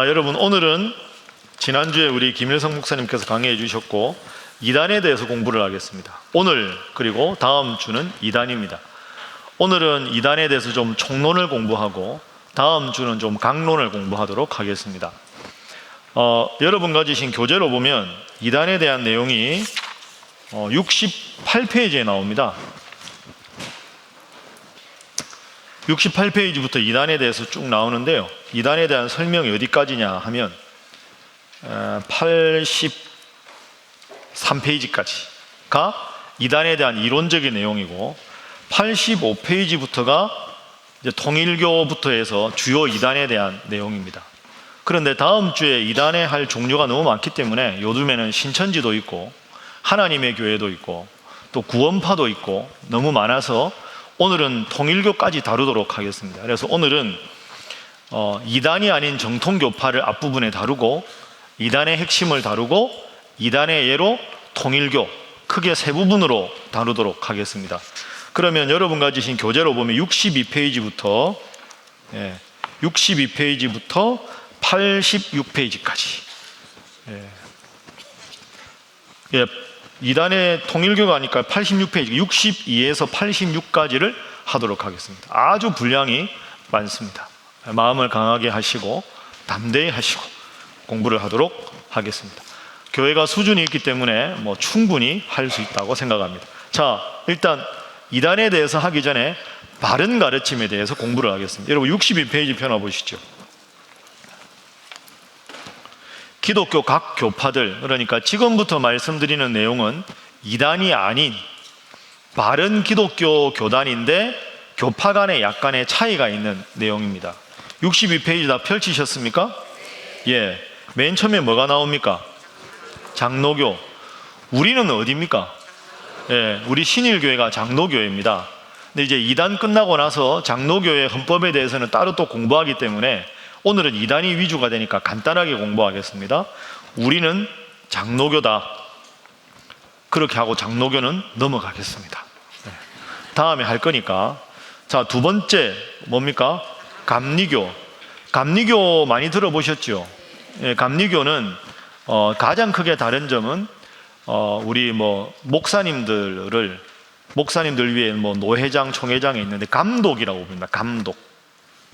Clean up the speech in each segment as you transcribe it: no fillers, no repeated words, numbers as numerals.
여러분, 오늘은 지난주에 우리 김일성 목사님께서 강의해 주셨고 2단에 대해서 공부를 하겠습니다. 오늘 그리고 다음 주는 2단입니다. 오늘은 2단에 대해서 좀 총론을 공부하고 다음 주는 좀 강론을 공부하도록 하겠습니다. 여러분 가지신 교재로 보면 2단에 대한 내용이 68페이지에 나옵니다. 68페이지부터 2단에 대해서 쭉 나오는데요. 2단에 대한 설명이 어디까지냐 하면 83페이지까지가 2단에 대한 이론적인 내용이고 85페이지부터가 이제 통일교부터 해서 주요 2단에 대한 내용입니다. 그런데 다음 주에 2단에 할 종류가 너무 많기 때문에 요즘에는 신천지도 있고 하나님의 교회도 있고 또 구원파도 있고 너무 많아서 오늘은 통일교까지 다루도록 하겠습니다. 그래서 오늘은 2단이 아닌 정통교파를 앞부분에 다루고 2단의 핵심을 다루고 2단의 예로 통일교 크게 세 부분으로 다루도록 하겠습니다. 그러면 여러분 가지신 교재로 보면 62페이지부터 86페이지까지 2단의 통일교가 하니까 86페이지 62에서 86까지를 하도록 하겠습니다. 아주 분량이 많습니다. 마음을 강하게 하시고 담대히 하시고 공부를 하도록 하겠습니다. 교회가 수준이 있기 때문에 충분히 할 수 있다고 생각합니다. 자, 일단 2단에 대해서 하기 전에 바른 가르침에 대해서 공부를 하겠습니다. 여러분 62페이지 펴놔보시죠. 기독교 각 교파들, 그러니까 지금부터 말씀드리는 내용은 2단이 아닌 바른 기독교 교단인데 교파 간에 약간의 차이가 있는 내용입니다. 62페이지 다 펼치셨습니까? 예. 맨 처음에 뭐가 나옵니까? 장로교. 우리는 어디입니까? 예, 우리 신일교회가 장로교회입니다. 근데 이제 2단 끝나고 나서 장로교회 헌법에 대해서는 따로 또 공부하기 때문에 오늘은 2단이 위주가 되니까 간단하게 공부하겠습니다. 우리는 장로교다. 그렇게 하고 장로교는 넘어가겠습니다. 네. 다음에 할 거니까. 자, 두 번째 뭡니까? 감리교. 감리교 많이 들어보셨죠? 예, 감리교는 가장 크게 다른 점은 우리 목사님들 위에 노회장, 총회장이 있는데 감독이라고 부릅니다. 감독.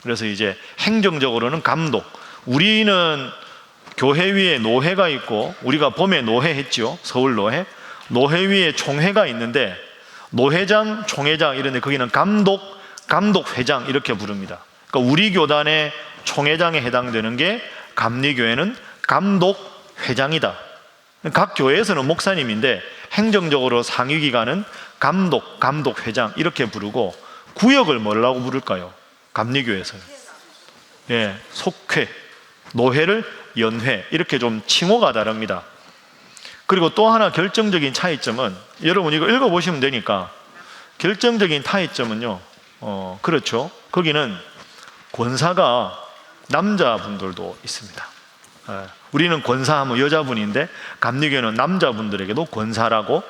그래서 이제 행정적으로는 감독. 우리는 교회 위에 노회가 있고 우리가 봄에 노회 했죠. 서울 노회. 노회 위에 총회가 있는데 노회장, 총회장 이런데 거기는 감독, 감독회장 이렇게 부릅니다. 그러니까 우리 교단의 총회장에 해당되는 게 감리교회는 감독회장이다. 각 교회에서는 목사님인데 행정적으로 상위기관은 감독, 감독회장 이렇게 부르고 구역을 뭐라고 부를까요? 감리교에서는 속회, 노회를 연회 이렇게 좀 칭호가 다릅니다. 그리고 또 하나 결정적인 차이점은 여러분 이거 읽어보시면 되니까 결정적인 차이점은요. 그렇죠. 거기는 권사가 남자분들도 있습니다. 우리는 권사하면 여자분인데 감리교는 남자분들에게도 권사라고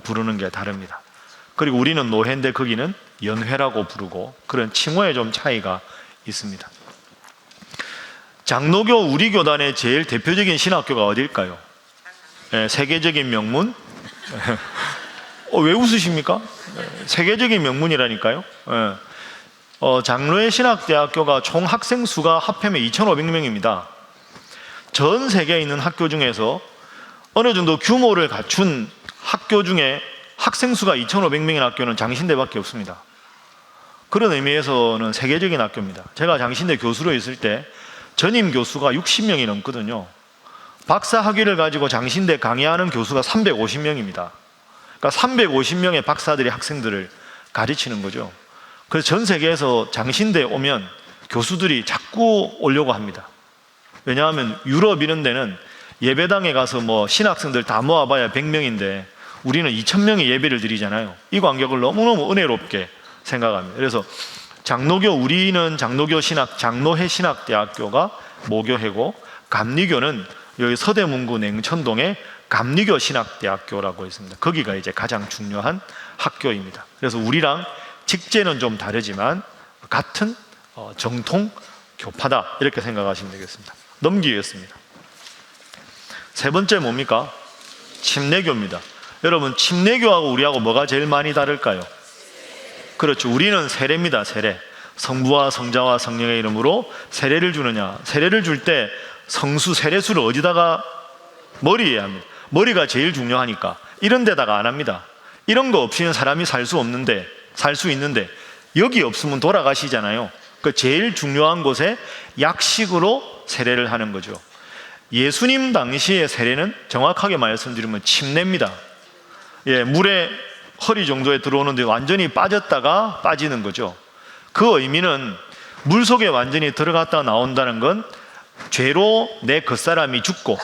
부르는 게 다릅니다. 그리고 우리는 노회인데 거기는 연회라고 부르고 그런 칭호에 좀 차이가 있습니다. 장로교 우리 교단의 제일 대표적인 신학교가 어딜까요? 세계적인 명문? 왜 웃으십니까? 세계적인 명문이라니까요. 장로의 신학대학교가 총 학생 수가 합하면 2,500명입니다. 전 세계에 있는 학교 중에서 어느 정도 규모를 갖춘 학교 중에 학생 수가 2,500명인 학교는 장신대밖에 없습니다. 그런 의미에서는 세계적인 학교입니다. 제가 장신대 교수로 있을 때 전임 교수가 60명이 넘거든요. 박사 학위를 가지고 장신대 강의하는 교수가 350명입니다. 그러니까 350명의 박사들이 학생들을 가르치는 거죠. 그래서 전 세계에서 장신대에 오면 교수들이 자꾸 오려고 합니다. 왜냐하면 유럽 이런 데는 예배당에 가서 신학생들 다 모아봐야 100명인데 우리는 2,000명의 예배를 드리잖아요. 이 간격을 너무너무 은혜롭게 생각합니다. 그래서 우리는 장로교 신학, 장로회 신학대학교가 모교회고 감리교는 여기 서대문구 냉천동에 감리교 신학대학교라고 있습니다. 거기가 이제 가장 중요한 학교입니다. 그래서 우리랑 직제는 좀 다르지만 같은 정통 교파다 이렇게 생각하시면 되겠습니다. 넘기겠습니다. 세 번째 뭡니까? 침례교입니다. 여러분, 침례교하고 우리하고 뭐가 제일 많이 다를까요? 그렇죠. 우리는 세례입니다. 세례. 성부와 성자와 성령의 이름으로 세례를 주느냐. 세례를 줄 때 성수 세례수를 어디다가? 머리에 합니다. 머리가 제일 중요하니까 이런 데다가 안 합니다. 이런 거 없이는 사람이 살 수 있는데 여기 없으면 돌아가시잖아요. 그 제일 중요한 곳에 약식으로 세례를 하는 거죠. 예수님 당시의 세례는 정확하게 말씀드리면 침례입니다. 예, 물에 허리 정도에 들어오는데 완전히 빠졌다가 빠지는 거죠. 그 의미는 물 속에 완전히 들어갔다 나온다는 건 죄로 내 겉사람이 죽고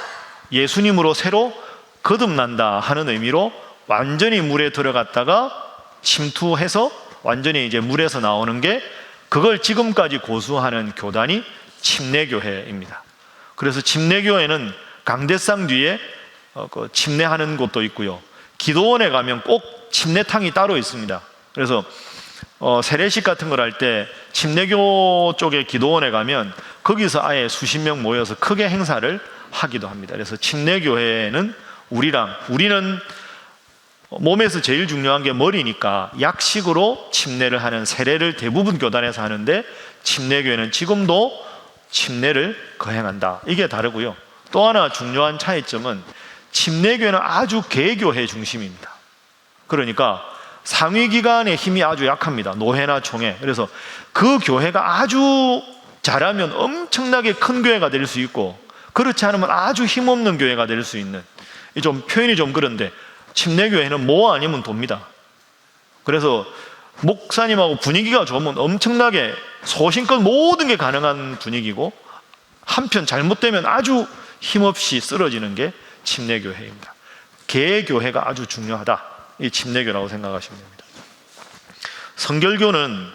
예수님으로 새로 거듭난다 하는 의미로 완전히 물에 들어갔다가 침투해서 완전히 이제 물에서 나오는 게, 그걸 지금까지 고수하는 교단이 침례교회입니다. 그래서 침례교회는 강대상 뒤에 침례하는 곳도 있고요. 기도원에 가면 꼭 침례탕이 따로 있습니다. 그래서 세례식 같은 걸 할 때 침례교 쪽에 기도원에 가면 거기서 아예 수십 명 모여서 크게 행사를 하기도 합니다. 그래서 침례교회는 우리는 몸에서 제일 중요한 게 머리니까 약식으로 침례를 하는 세례를 대부분 교단에서 하는데, 침례교회는 지금도 침례를 거행한다. 이게 다르고요. 또 하나 중요한 차이점은 침례교회는 아주 개교회 중심입니다. 그러니까 상위기관의 힘이 아주 약합니다. 노회나 총회. 그래서 그 교회가 아주 잘하면 엄청나게 큰 교회가 될 수 있고, 그렇지 않으면 아주 힘없는 교회가 될 수 있는, 좀 표현이 좀 그런데 침례교회는 뭐 아니면 돕니다. 그래서 목사님하고 분위기가 좋으면 엄청나게 소신껏 모든 게 가능한 분위기고, 한편 잘못되면 아주 힘없이 쓰러지는 게 침례교회입니다. 개교회가 아주 중요하다. 이 침례교라고 생각하시면 됩니다. 성결교는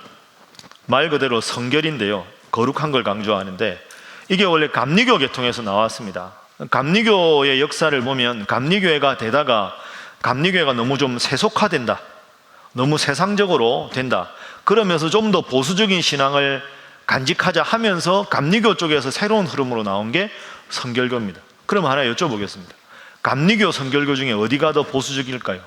말 그대로 성결인데요, 거룩한 걸 강조하는데, 이게 원래 감리교 계통에서 나왔습니다. 감리교의 역사를 보면 감리교회가 되다가 감리교회가 너무 좀 세속화된다, 너무 세상적으로 된다, 그러면서 좀 더 보수적인 신앙을 간직하자 하면서 감리교 쪽에서 새로운 흐름으로 나온 게 성결교입니다. 그럼 하나 여쭤보겠습니다. 감리교, 성결교 중에 어디가 더 보수적일까요?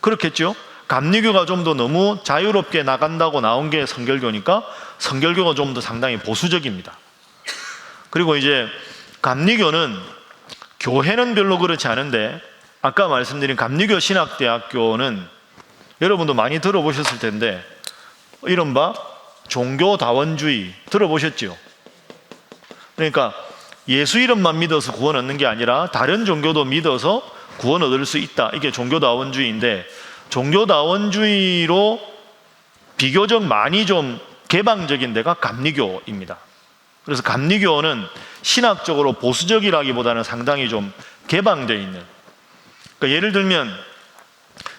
그렇겠죠? 감리교가 좀 더 너무 자유롭게 나간다고 나온 게 성결교니까 성결교가 좀 더 상당히 보수적입니다. 그리고 이제 감리교는 교회는 별로 그렇지 않은데, 아까 말씀드린 감리교 신학대학교는 여러분도 많이 들어보셨을 텐데, 이른바 종교다원주의 들어보셨죠? 그러니까 예수 이름만 믿어서 구원 얻는 게 아니라 다른 종교도 믿어서 구원 얻을 수 있다. 이게 종교다원주의인데, 종교다원주의로 비교적 많이 좀 개방적인 데가 감리교입니다. 그래서 감리교는 신학적으로 보수적이라기보다는 상당히 좀 개방되어 있는, 그러니까 예를 들면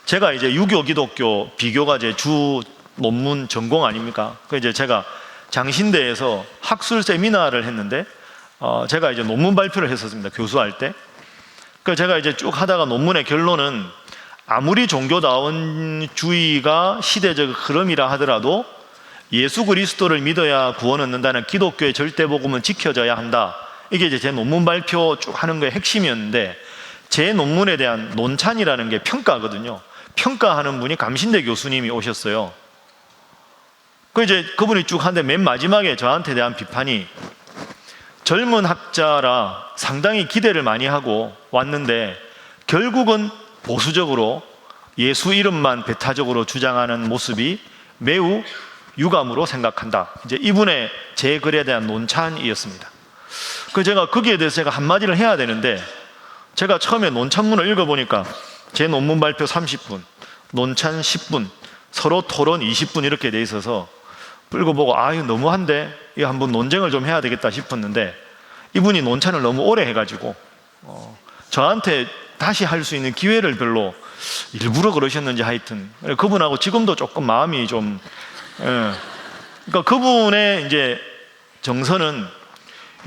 제가 이제 유교, 기독교, 비교가 제 주 논문 전공 아닙니까? 그 이제 제가 장신대에서 학술 세미나를 했는데 제가 이제 논문 발표를 했었습니다. 교수할 때. 그 제가 이제 쭉 하다가 논문의 결론은, 아무리 종교다원주의가 시대적 흐름이라 하더라도 예수 그리스도를 믿어야 구원 얻는다는 기독교의 절대복음은 지켜져야 한다. 이게 이제 제 논문 발표 쭉 하는 거의 핵심이었는데, 제 논문에 대한 논찬이라는 게 평가거든요. 평가하는 분이 감신대 교수님이 오셨어요. 그분이 쭉 하는데 맨 마지막에 저한테 대한 비판이, 젊은 학자라 상당히 기대를 많이 하고 왔는데 결국은 보수적으로 예수 이름만 배타적으로 주장하는 모습이 매우 유감으로 생각한다. 이제 이분의 제 글에 대한 논찬이었습니다. 제가 거기에 대해서 제가 한마디를 해야 되는데, 제가 처음에 논찬문을 읽어보니까 제 논문 발표 30분, 논찬 10분, 서로 토론 20분 이렇게 돼 있어서 읽어보고 이거 너무한데, 이거 한번 논쟁을 좀 해야 되겠다 싶었는데, 이분이 논찬을 너무 오래 해가지고 저한테 다시 할 수 있는 기회를 별로, 일부러 그러셨는지 하여튼 그분하고 지금도 조금 마음이 좀 그러니까 그분의 이제 정서는,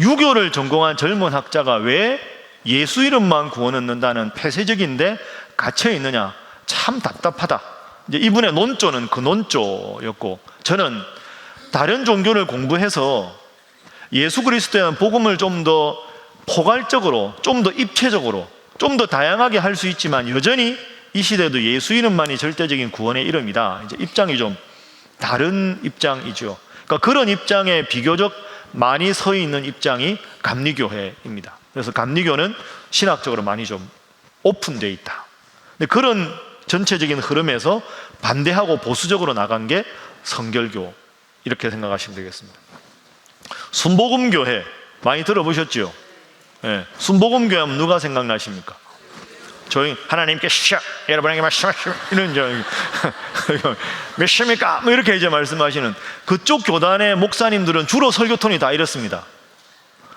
유교를 전공한 젊은 학자가 왜 예수 이름만 구원 얻는다는 폐쇄적인데 갇혀 있느냐, 참 답답하다. 이제 이분의 논조는 그 논조였고, 저는 다른 종교를 공부해서 예수 그리스도에 대한 복음을 좀 더 포괄적으로, 좀 더 입체적으로, 좀 더 다양하게 할 수 있지만 여전히 이 시대도 예수 이름만이 절대적인 구원의 이름이다. 이제 입장이 좀 다른 입장이죠. 그러니까 그런 입장에 비교적 많이 서 있는 입장이 감리교회입니다. 그래서 감리교는 신학적으로 많이 좀 오픈되어 있다. 근데 그런 전체적인 흐름에서 반대하고 보수적으로 나간 게 성결교, 이렇게 생각하시면 되겠습니다. 순복음교회 많이 들어보셨죠? 네. 순복음교회 하면 누가 생각나십니까? 저희 하나님께 여러분에게 말씀하시오 이런 몇십니까? 뭐 이렇게 이제 말씀하시는 그쪽 교단의 목사님들은 주로 설교톤이 다 이렇습니다.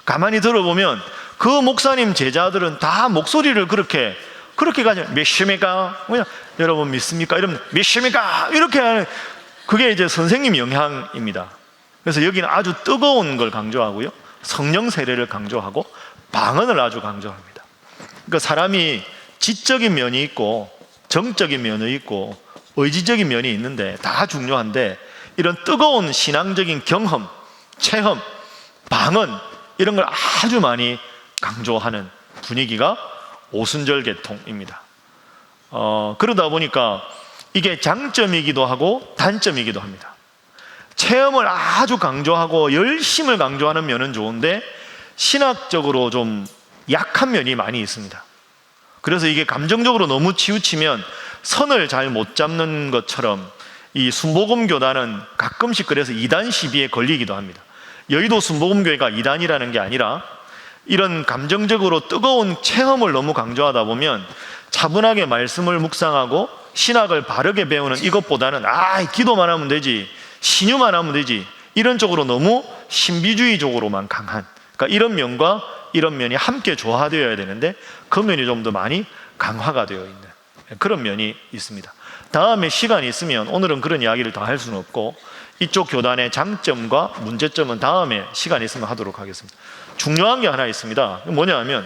가만히 들어보면 그 목사님 제자들은 다 목소리를 그렇게 가지고 몇십니까? 여러분 믿습니까? 이러면 몇십니까? 이렇게 하는, 그게 이제 선생님 영향입니다. 그래서 여기는 아주 뜨거운 걸 강조하고요, 성령 세례를 강조하고 방언을 아주 강조합니다. 그러니까 사람이 지적인 면이 있고 정적인 면이 있고 의지적인 면이 있는데 다 중요한데, 이런 뜨거운 신앙적인 경험, 체험, 방언, 이런 걸 아주 많이 강조하는 분위기가 오순절 계통입니다. 그러다 보니까 이게 장점이기도 하고 단점이기도 합니다. 체험을 아주 강조하고 열심을 강조하는 면은 좋은데 신학적으로 좀 약한 면이 많이 있습니다. 그래서 이게 감정적으로 너무 치우치면 선을 잘 못 잡는 것처럼 이 순복음교단은 가끔씩 그래서 이단 시비에 걸리기도 합니다. 여의도 순복음교회가 이단이라는 게 아니라 이런 감정적으로 뜨거운 체험을 너무 강조하다 보면 차분하게 말씀을 묵상하고 신학을 바르게 배우는 이것보다는 기도만 하면 되지, 신유만 하면 되지, 이런 쪽으로 너무 신비주의적으로만 강한, 그러니까 이런 면과 이런 면이 함께 조화되어야 되는데 그 면이 좀 더 많이 강화가 되어 있는 그런 면이 있습니다. 다음에 시간이 있으면, 오늘은 그런 이야기를 다 할 수는 없고 이쪽 교단의 장점과 문제점은 다음에 시간이 있으면 하도록 하겠습니다. 중요한 게 하나 있습니다. 뭐냐 하면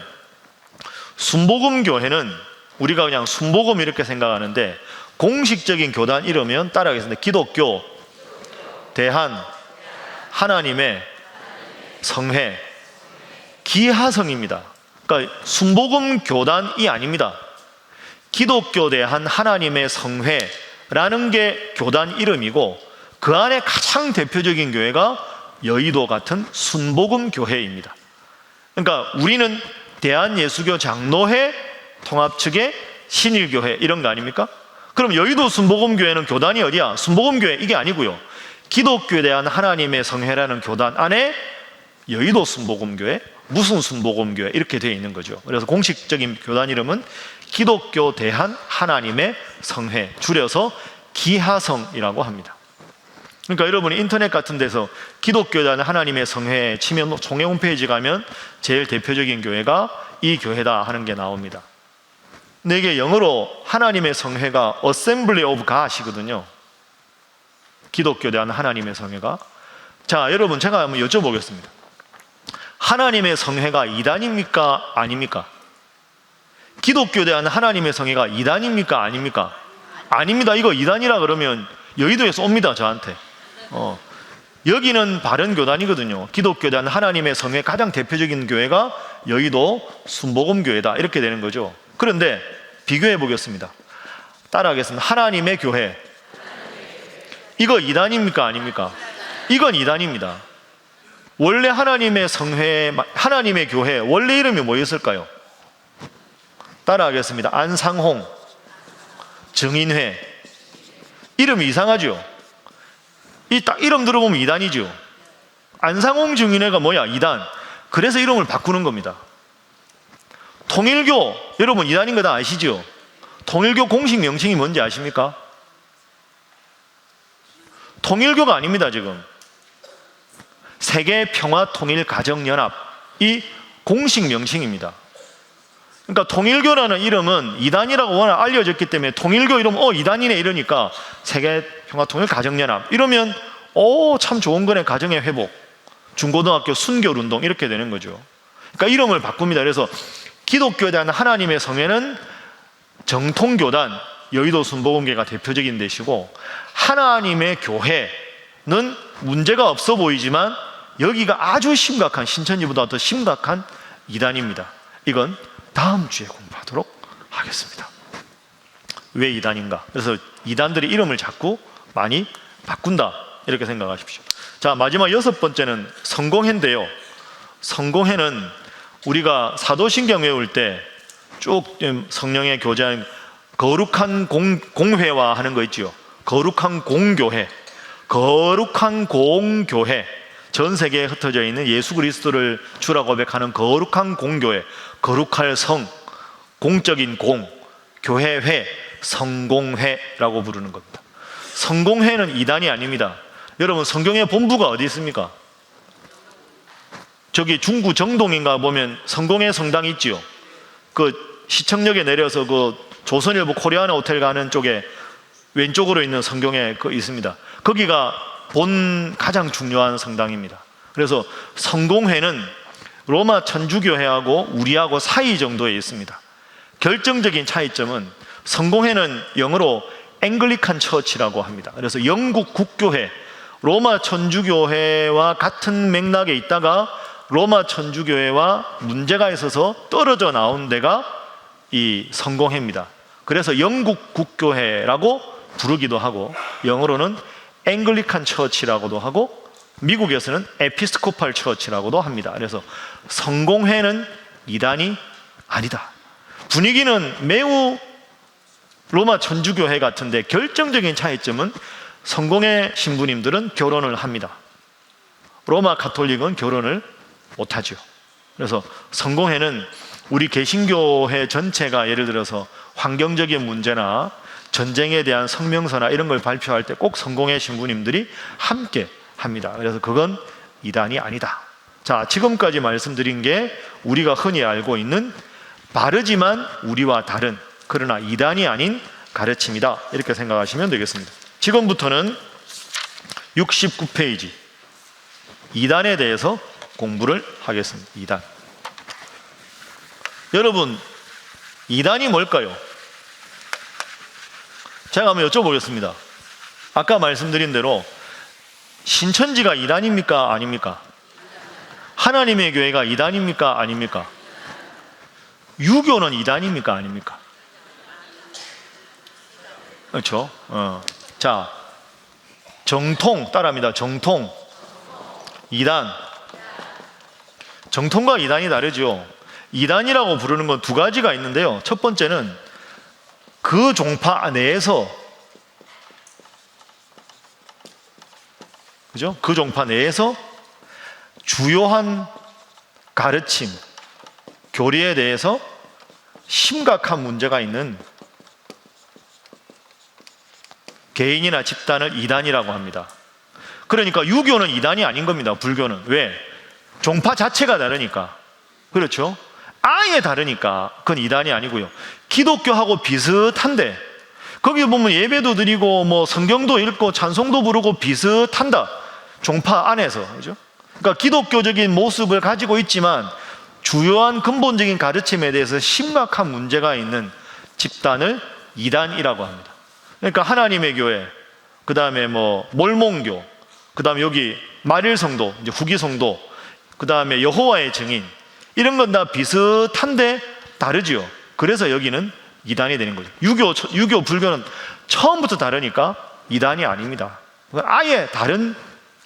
순복음교회는 우리가 그냥 순복음 이렇게 생각하는데 공식적인 교단 이름은 따라하겠습니다. 기독교 대한 하나님의 성회, 기하성입니다. 그러니까 순복음 교단이 아닙니다. 기독교 대한 하나님의 성회라는 게 교단 이름이고 그 안에 가장 대표적인 교회가 여의도 같은 순복음 교회입니다. 그러니까 우리는 대한예수교 장로회 통합 측의 신일교회 이런 거 아닙니까? 그럼 여의도 순복음 교회는 교단이 어디야? 순복음 교회 이게 아니고요, 기독교에 대한 하나님의 성회라는 교단 안에 여의도 순복음교회, 무슨 순복음교회 이렇게 되어 있는 거죠. 그래서 공식적인 교단 이름은 기독교 대한 하나님의 성회, 줄여서 기하성이라고 합니다. 그러니까 여러분이 인터넷 같은 데서 기독교에 대한 하나님의 성회 치면 총회 홈페이지 가면 제일 대표적인 교회가 이 교회다 하는 게 나옵니다. 근데 이게 영어로 하나님의 성회가 Assembly of God이거든요. 기독교에 대한 하나님의 성회가. 자, 여러분 제가 한번 여쭤보겠습니다. 하나님의 성회가 이단입니까? 아닙니까? 기독교에 대한 하나님의 성회가 이단입니까? 아닙니까? 아닙니다. 이거 이단이라 그러면 여의도에서 옵니다, 저한테. 여기는 바른 교단이거든요. 기독교에 대한 하나님의 성회 가장 대표적인 교회가 여의도 순복음교회다 이렇게 되는 거죠. 그런데 비교해 보겠습니다. 따라하겠습니다. 하나님의 교회, 이거 이단입니까? 아닙니까? 이건 이단입니다. 원래 하나님의 성회, 하나님의 교회 원래 이름이 뭐였을까요? 따라하겠습니다. 안상홍 증인회. 이름이 이상하죠? 이 딱 이름 들어보면 이단이죠. 안상홍 증인회가 뭐야? 이단. 그래서 이름을 바꾸는 겁니다. 통일교, 여러분 이단인 거 다 아시죠? 통일교 공식 명칭이 뭔지 아십니까? 통일교가 아닙니다. 지금 세계평화통일가정연합이 공식 명칭입니다. 그러니까 통일교라는 이름은 이단이라고 워낙 알려졌기 때문에 통일교 이러면 이단이네 이러니까 세계평화통일가정연합 이러면 참 좋은 거네, 가정의 회복, 중고등학교 순결운동 이렇게 되는 거죠. 그러니까 이름을 바꿉니다. 그래서 기독교에 대한 하나님의 성회는 정통교단 여의도 순복음교회가 대표적인 데시고, 하나님의 교회는 문제가 없어 보이지만 여기가 아주 심각한, 신천지보다 더 심각한 이단입니다. 이건 다음 주에 공부하도록 하겠습니다. 왜 이단인가? 그래서 이단들의 이름을 자꾸 많이 바꾼다, 이렇게 생각하십시오. 자, 마지막 6번째는 성공회인데요. 성공회는 우리가 사도신경 외울 때 쭉 성령의 교제한 거룩한 공회화 하는 거 있죠. 거룩한 공교회, 거룩한 공교회, 전 세계에 흩어져 있는 예수 그리스도를 주라고 고백하는 거룩한 공교회, 거룩할 성, 공적인 공, 교회회, 성공회라고 부르는 겁니다. 성공회는 이단이 아닙니다. 여러분, 성경의 본부가 어디 있습니까? 저기 중구 정동인가 보면 성공회 성당이 있지요. 그 시청역에 내려서 그 조선일보 코리아나 호텔 가는 쪽에 왼쪽으로 있는 성경에 있습니다. 거기가 본 가장 중요한 성당입니다. 그래서 성공회는 로마 천주교회하고 우리하고 사이 정도에 있습니다. 결정적인 차이점은 성공회는 영어로 앵글리칸 처치라고 합니다. 그래서 영국 국교회, 로마 천주교회와 같은 맥락에 있다가 로마 천주교회와 문제가 있어서 떨어져 나온 데가 이 성공회입니다. 그래서 영국 국교회라고 부르기도 하고, 영어로는 앵글리칸 처치라고도 하고, 미국에서는 에피스코팔 처치라고도 합니다. 그래서 성공회는 이단이 아니다. 분위기는 매우 로마 천주교회 같은데 결정적인 차이점은 성공회 신부님들은 결혼을 합니다. 로마 가톨릭은 결혼을 못하죠. 그래서 성공회는 우리 개신교회 전체가 예를 들어서 환경적인 문제나 전쟁에 대한 성명서나 이런 걸 발표할 때 꼭 성공회 신부님들이 함께 합니다. 그래서 그건 이단이 아니다. 자, 지금까지 말씀드린 게 우리가 흔히 알고 있는 바르지만 우리와 다른, 그러나 이단이 아닌 가르침이다, 이렇게 생각하시면 되겠습니다. 지금부터는 69페이지 이단에 대해서 공부를 하겠습니다. 이단. 여러분, 이단이 뭘까요? 제가 한번 여쭤보겠습니다. 아까 말씀드린 대로 신천지가 이단입니까? 아닙니까? 하나님의 교회가 이단입니까? 아닙니까? 유교는 이단입니까? 아닙니까? 그렇죠? 자, 정통 따라합니다. 정통, 이단. 정통과 이단이 다르죠. 이단이라고 부르는 건 두 가지가 있는데요. 첫 번째는 그 종파 내에서, 그죠? 그 종파 내에서 주요한 가르침, 교리에 대해서 심각한 문제가 있는 개인이나 집단을 이단이라고 합니다. 그러니까 유교는 이단이 아닌 겁니다. 불교는. 왜? 종파 자체가 다르니까. 그렇죠? 아예 다르니까 그건 이단이 아니고요. 기독교하고 비슷한데 거기 보면 예배도 드리고 뭐 성경도 읽고 찬송도 부르고 비슷한다. 종파 안에서. 그죠? 그러니까 기독교적인 모습을 가지고 있지만 주요한 근본적인 가르침에 대해서 심각한 문제가 있는 집단을 이단이라고 합니다. 그러니까 하나님의 교회, 그 다음에 뭐 몰몬교, 그 다음에 여기 마릴성도, 이제 후기성도, 그 다음에 여호와의 증인, 이런 건 다 비슷한데 다르지요. 그래서 여기는 이단이 되는 거죠. 유교, 불교는 처음부터 다르니까 이단이 아닙니다. 아예 다른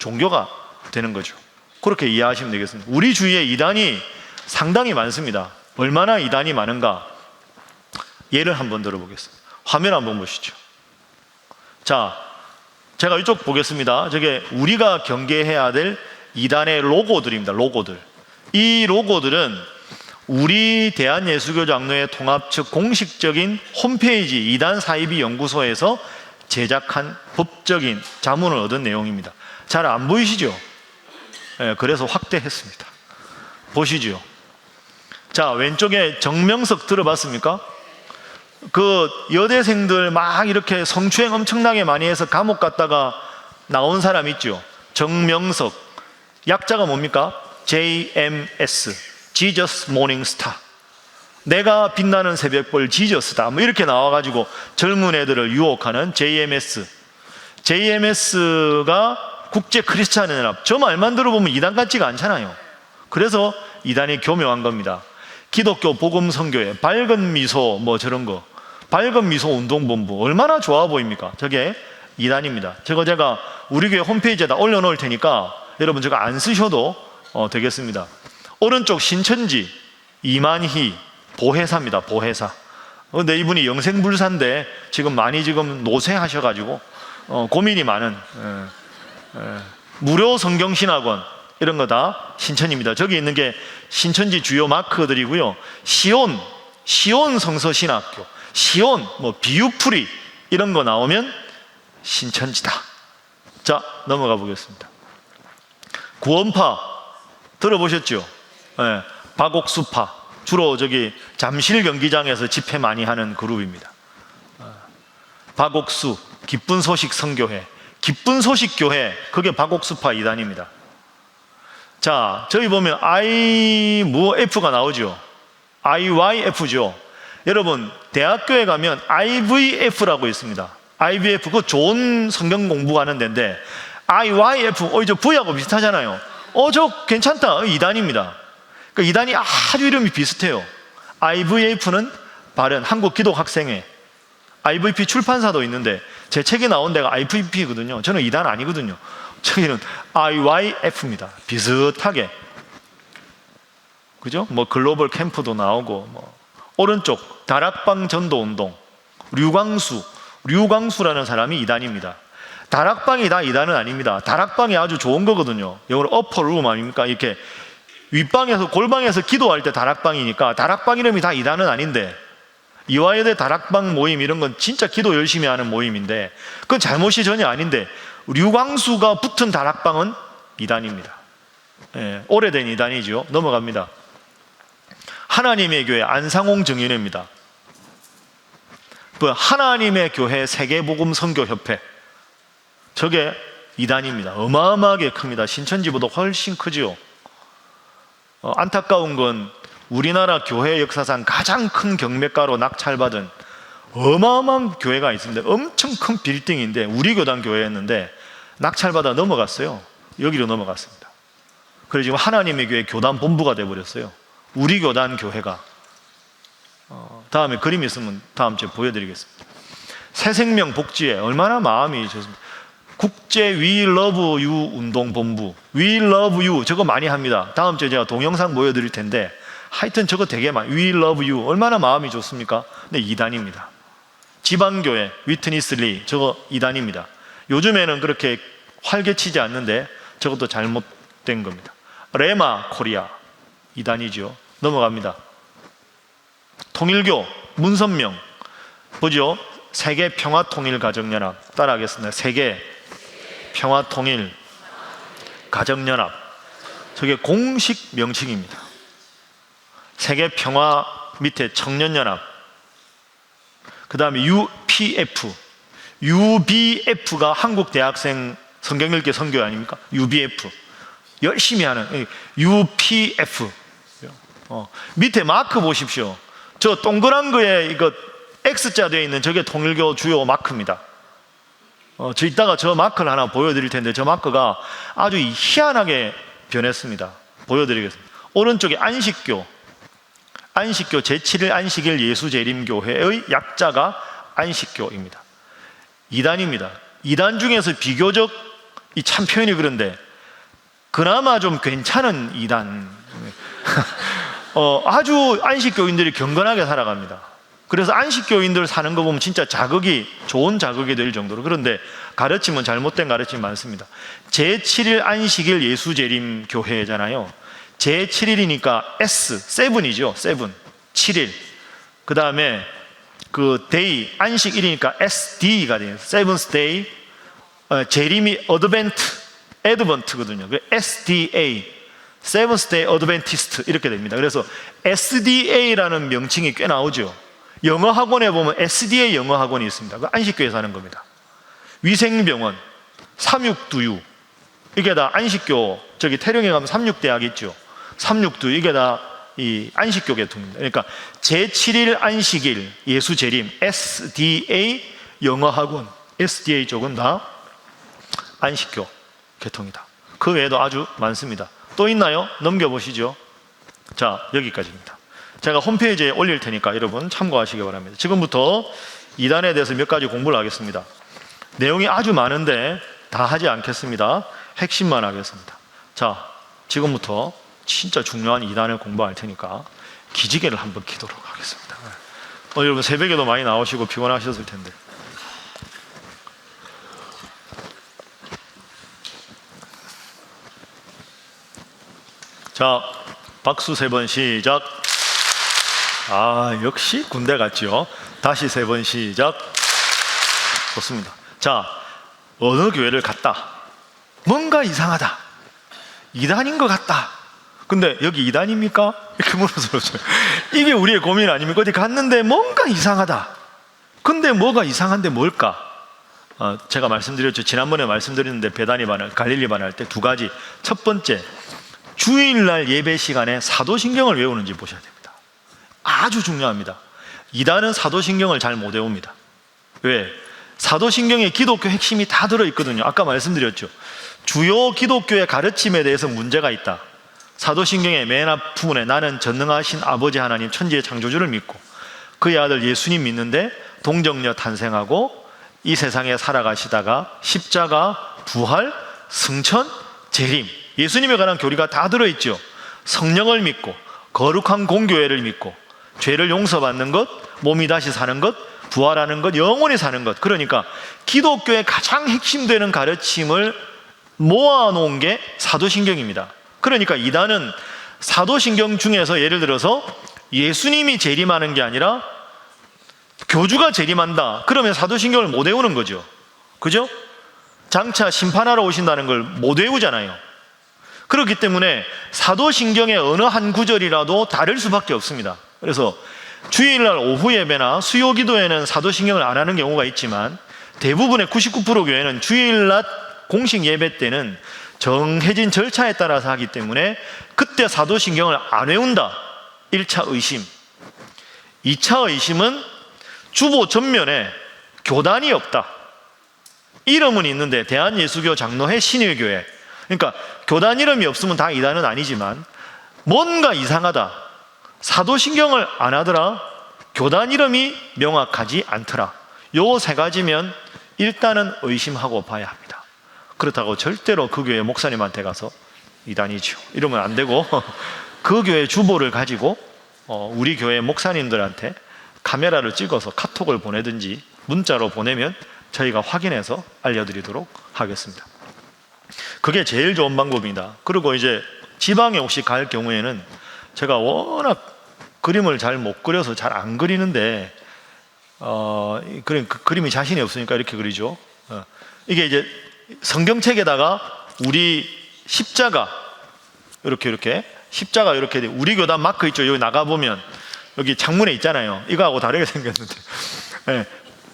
종교가 되는 거죠. 그렇게 이해하시면 되겠습니다. 우리 주위에 이단이 상당히 많습니다. 얼마나 이단이 많은가? 예를 한번 들어보겠습니다. 화면 한번 보시죠. 자, 제가 이쪽 보겠습니다. 저게 우리가 경계해야 될 이단의 로고들입니다. 로고들. 이 로고들은 우리 대한예수교장로회 통합 측 공식적인 홈페이지 이단 사이비 연구소에서 제작한 법적인 자문을 얻은 내용입니다. 잘 안 보이시죠? 네, 그래서 확대했습니다. 보시죠. 자, 왼쪽에 정명석 들어봤습니까? 그 여대생들 막 이렇게 성추행 엄청나게 많이 해서 감옥 갔다가 나온 사람 있죠. 정명석. 약자가 뭡니까? JMS, Jesus Morning Star. 내가 빛나는 새벽별 지저스다. 뭐 이렇게 나와가지고 젊은 애들을 유혹하는 JMS. JMS가 국제 크리스찬 연합, 저 말만 들어보면 이단 같지가 않잖아요. 그래서 이단이 교묘한 겁니다. 기독교 복음 선교회, 밝은 미소 뭐 저런 거, 밝은 미소 운동본부, 얼마나 좋아 보입니까? 저게 이단입니다. 제가 우리 교회 홈페이지에다 올려놓을 테니까 여러분 저거 안 쓰셔도 되겠습니다. 오른쪽 신천지 이만희 보혜사입니다. 보혜사. 근데 이분이 영생불사인데 지금 많이 지금 노쇠하셔가지고 고민이 많은 무료 성경신학원 이런 거 다 신천입니다. 저기 있는 게 신천지 주요 마크들이고요. 시온 성서신학교, 시온 뭐 비유풀이 이런 거 나오면 신천지다. 자, 넘어가 보겠습니다. 구원파 들어보셨죠? 네, 박옥수파 주로 저기 잠실 경기장에서 집회 많이 하는 그룹입니다. 박옥수 기쁜 소식 선교회, 기쁜 소식 교회, 그게 박옥수파 이단입니다. 자, 저기 보면 F가 나오죠. IYF죠. 여러분 대학교에 가면 IVF라고 있습니다. IVF 그거 좋은 성경 공부하는 데인데 IYF 저 V하고 비슷하잖아요. 저 괜찮다. 이단입니다. 그러니까 이단이 아주 이름이 비슷해요. IVF는 바른 한국기독학생회, IVP 출판사도 있는데 제 책이 나온 데가 IVP거든요. 저는 이단 아니거든요. 저기는 IYF입니다. 비슷하게. 그죠? 뭐 글로벌 캠프도 나오고 뭐. 오른쪽 다락방 전도운동 류광수라는 사람이 이단입니다. 다락방이 다 이단은 아닙니다. 다락방이 아주 좋은 거거든요. 영어로 어퍼룸 아닙니까? 이렇게 윗방에서 골방에서 기도할 때 다락방이니까 다락방 이름이 다 이단은 아닌데 이화여대 다락방 모임 이런 건 진짜 기도 열심히 하는 모임인데 그건 잘못이 전혀 아닌데 류광수가 붙은 다락방은 이단입니다. 오래된 이단이죠. 넘어갑니다. 하나님의 교회 안상홍 정인회입니다. 하나님의 교회 세계복음 선교협회, 저게 이단입니다. 어마어마하게 큽니다. 신천지보다 훨씬 크지요. 안타까운 건 우리나라 교회 역사상 가장 큰 경매가로 낙찰받은 어마어마한 교회가 있습니다. 엄청 큰 빌딩인데 우리 교단 교회였는데 낙찰받아 넘어갔어요. 여기로 넘어갔습니다. 그래서 지금 하나님의 교회 교단 본부가 돼버렸어요. 우리 교단 교회가. 다음에 그림 있으면 다음 주에 보여드리겠습니다. 새생명 복지회 얼마나 마음이 좋습니다. 국제 We Love You 운동본부, We Love You 저거 많이 합니다. 다음 주에 제가 동영상 보여드릴 텐데 하여튼 저거 되게 많이, We Love You 얼마나 마음이 좋습니까? 근데 이단입니다. 지방교회 위트니스 리 저거 이단입니다. 요즘에는 그렇게 활개치지 않는데 저것도 잘못된 겁니다. 레마 코리아 이단이죠. 넘어갑니다. 통일교 문선명 보죠. 세계 평화통일 가정연합 따라하겠습니다. 세계 평화통일 가정연합 저게 공식 명칭입니다. 세계 평화 밑에 청년연합, 그 다음에 UBF가 한국 대학생 성경 읽기 선교회 아닙니까? UBF 열심히 하는 UPF. 밑에 마크 보십시오. 저 동그란 거에 이거 X자 되어 있는 저게 통일교 주요 마크입니다. 저 이따가 저 마크를 하나 보여드릴 텐데 저 마크가 아주 희한하게 변했습니다. 보여드리겠습니다. 오른쪽에 안식교 제7일 안식일 예수재림교회의 약자가 안식교입니다. 이단입니다. 이단 중에서 비교적 이 참 표현이 그런데 그나마 좀 괜찮은 이단. 아주 안식교인들이 경건하게 살아갑니다. 그래서 안식교인들 사는 거 보면 진짜 좋은 자극이 될 정도로. 그런데 가르침은 잘못된 가르침이 많습니다. 제7일 안식일 예수재림 교회잖아요. 제7일이니까 S이죠. 7일. 그 다음에 그 데이 안식일이니까 SD가 돼요. Seventh Day. 재림이 어드벤트거든요. SDA. Seventh Day Adventist 이렇게 됩니다. 그래서 SDA라는 명칭이 꽤 나오죠. 영어 학원에 보면 SDA 영어 학원이 있습니다. 그 안식교에서 하는 겁니다. 위생병원, 삼육두유 이게 다 안식교. 저기 태릉에 가면 삼육대학 있죠. 삼육두 이게 다 이 안식교 계통입니다. 그러니까 제7일 안식일 예수 재림 SDA 영어 학원, SDA 쪽은 다 안식교. 계통이다. 그 외에도 아주 많습니다. 또 있나요? 넘겨보시죠. 자, 여기까지입니다. 제가 홈페이지에 올릴 테니까 여러분 참고하시기 바랍니다. 지금부터 이단에 대해서 몇 가지 공부를 하겠습니다. 내용이 아주 많은데 다 하지 않겠습니다. 핵심만 하겠습니다. 자, 지금부터 진짜 중요한 이단을 공부할 테니까 기지개를 한번 키도록 하겠습니다. 여러분 새벽에도 많이 나오시고 피곤하셨을 텐데. 자, 박수 3번 시작. 아, 역시 군대 같죠? 다시 3번 시작. 좋습니다. 자, 어느 교회를 갔다. 뭔가 이상하다. 이단인 것 같다. 근데 여기 이단입니까? 이렇게 물어서 이게 우리의 고민 아닙니까? 어디 갔는데 뭔가 이상하다. 근데 뭐가 이상한데 뭘까? 제가 말씀드렸죠. 지난번에 말씀드렸는데 베다니 반을, 갈릴리 반을 할 때 2가지. 첫 번째, 주일날 예배 시간에 사도신경을 외우는지 보셔야 됩니다. 아주 중요합니다. 이단은 사도신경을 잘 못 외웁니다. 왜? 사도신경에 기독교 핵심이 다 들어있거든요. 아까 말씀드렸죠. 주요 기독교의 가르침에 대해서 문제가 있다. 사도신경의 맨 앞부분에 나는 전능하신 아버지 하나님 천지의 창조주를 믿고 그의 아들 예수님 믿는데 동정녀 탄생하고 이 세상에 살아가시다가 십자가, 부활, 승천, 재림, 예수님에 관한 교리가 다 들어있죠. 성령을 믿고 거룩한 공교회를 믿고 죄를 용서받는 것, 몸이 다시 사는 것, 부활하는 것, 영원히 사는 것. 그러니까 기독교의 가장 핵심되는 가르침을 모아놓은 게 사도신경입니다. 그러니까 이단은 사도신경 중에서 예를 들어서 예수님이 재림하는 게 아니라 교주가 재림한다. 그러면 사도신경을 못 외우는 거죠. 그죠? 장차 심판하러 오신다는 걸 못 외우잖아요. 그렇기 때문에 사도신경의 어느 한 구절이라도 다를 수밖에 없습니다. 그래서 주일날 오후 예배나 수요 기도에는 사도신경을 안 하는 경우가 있지만 대부분의 99% 교회는 주일날 공식 예배 때는 정해진 절차에 따라서 하기 때문에 그때 사도신경을 안 외운다. 1차 의심. 2차 의심은 주보 전면에 교단이 없다. 이름은 있는데 대한예수교 장로회 신일교회. 그러니까 교단 이름이 없으면 다 이단은 아니지만 뭔가 이상하다. 사도신경을 안 하더라. 교단 이름이 명확하지 않더라. 요 3가지면 일단은 의심하고 봐야 합니다. 그렇다고 절대로 그 교회 목사님한테 가서 이단이죠 이러면 안 되고 그 교회 주보를 가지고 우리 교회 목사님들한테 카메라를 찍어서 카톡을 보내든지 문자로 보내면 저희가 확인해서 알려드리도록 하겠습니다. 그게 제일 좋은 방법입니다. 그리고 이제 지방에 혹시 갈 경우에는 제가 워낙 그림을 잘 못 그려서 잘 안 그리는데 그 그림이 자신이 없으니까 이렇게 그리죠. 이게 이제 성경책에다가 우리 십자가 이렇게 십자가 이렇게 우리 교단 마크 있죠. 여기 나가보면 여기 창문에 있잖아요. 이거하고 다르게 생겼는데 네.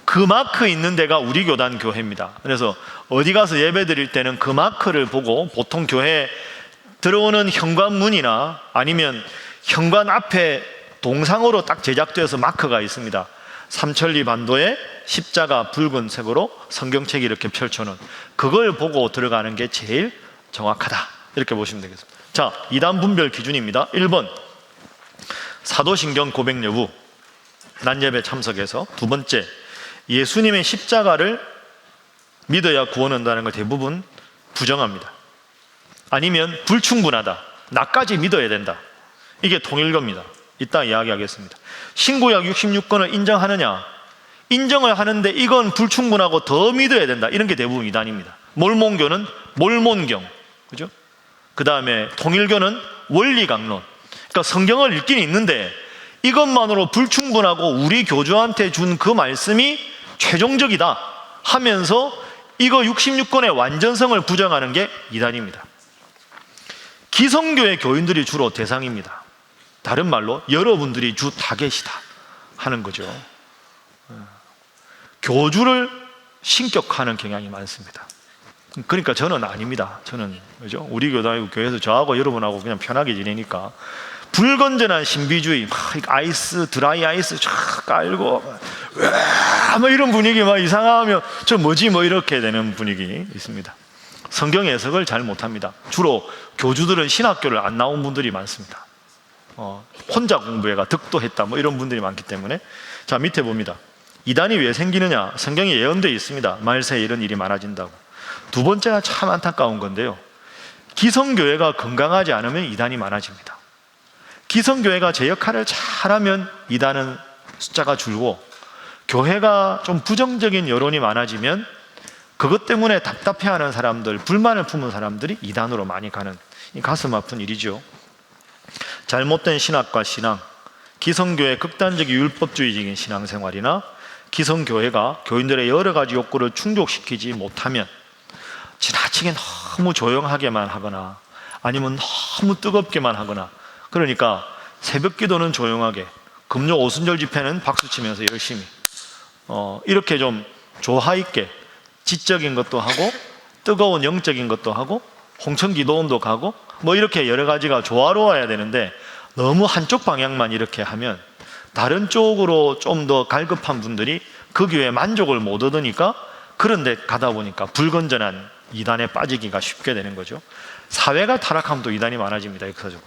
그 마크 있는 데가 우리 교단 교회입니다. 그래서 어디 가서 예배 드릴 때는 그 마크를 보고 보통 교회 들어오는 현관문이나 아니면 현관 앞에 동상으로 딱 제작되어서 마크가 있습니다. 삼천리 반도에 십자가 붉은색으로 성경책이 이렇게 펼쳐놓은 그걸 보고 들어가는 게 제일 정확하다. 이렇게 보시면 되겠습니다. 자, 이단 분별 기준입니다. 1번 사도신경 고백 여부 낮예배 참석해서. 2번째 예수님의 십자가를 믿어야 구원 한다는 걸 대부분 부정합니다. 아니면 불충분하다. 나까지 믿어야 된다. 이게 통일교입니다. 이따 이야기하겠습니다. 신구약 66권을 인정하느냐? 인정을 하는데 이건 불충분하고 더 믿어야 된다. 이런 게 대부분 이단입니다. 몰몬교는 몰몬경, 그죠? 그 다음에 통일교는 원리강론. 그러니까 성경을 읽긴 읽는데 이것만으로 불충분하고 우리 교주한테 준 그 말씀이 최종적이다 하면서 이거 66권의 완전성을 부정하는 게 이단입니다. 기성교의 교인들이 주로 대상입니다. 다른 말로 여러분들이 주 타겟이다 하는 거죠. 교주를 신격화하는 경향이 많습니다. 그러니까 저는 아닙니다. 저는 그죠? 우리 교회에서 저하고 여러분하고 그냥 편하게 지내니까 불건전한 신비주의, 막 아이스, 드라이 아이스 쫙 깔고 뭐 이런 분위기 막 이상하면 저 뭐지 뭐 이렇게 되는 분위기 있습니다. 성경 해석을 잘 못합니다. 주로 교주들은 신학교를 안 나온 분들이 많습니다. 혼자 공부해가 득도했다 뭐 이런 분들이 많기 때문에. 자, 밑에 봅니다. 이단이 왜 생기느냐? 성경에 예언되어 있습니다. 말세에 이런 일이 많아진다고. 두 번째가 참 안타까운 건데요, 기성교회가 건강하지 않으면 이단이 많아집니다. 기성교회가 제 역할을 잘하면 이단은 숫자가 줄고, 교회가 좀 부정적인 여론이 많아지면 그것 때문에 답답해하는 사람들, 불만을 품은 사람들이 이단으로 많이 가는, 이 가슴 아픈 일이죠. 잘못된 신학과 신앙, 기성교회 극단적인 율법주의적인 신앙생활이나 기성교회가 교인들의 여러 가지 욕구를 충족시키지 못하면 지나치게 너무 조용하게만 하거나 아니면 너무 뜨겁게만 하거나, 그러니까 새벽 기도는 조용하게, 금요 오순절 집회는 박수치면서 열심히 이렇게 좀 조화 있게 지적인 것도 하고 뜨거운 영적인 것도 하고 홍천기도원도 가고 뭐 이렇게 여러 가지가 조화로워야 되는데, 너무 한쪽 방향만 이렇게 하면 다른 쪽으로 좀 더 갈급한 분들이 그 교회에 만족을 못 얻으니까 그런 데 가다 보니까 불건전한 이단에 빠지기가 쉽게 되는 거죠. 사회가 타락하면 또 이단이 많아집니다. 역사적으로.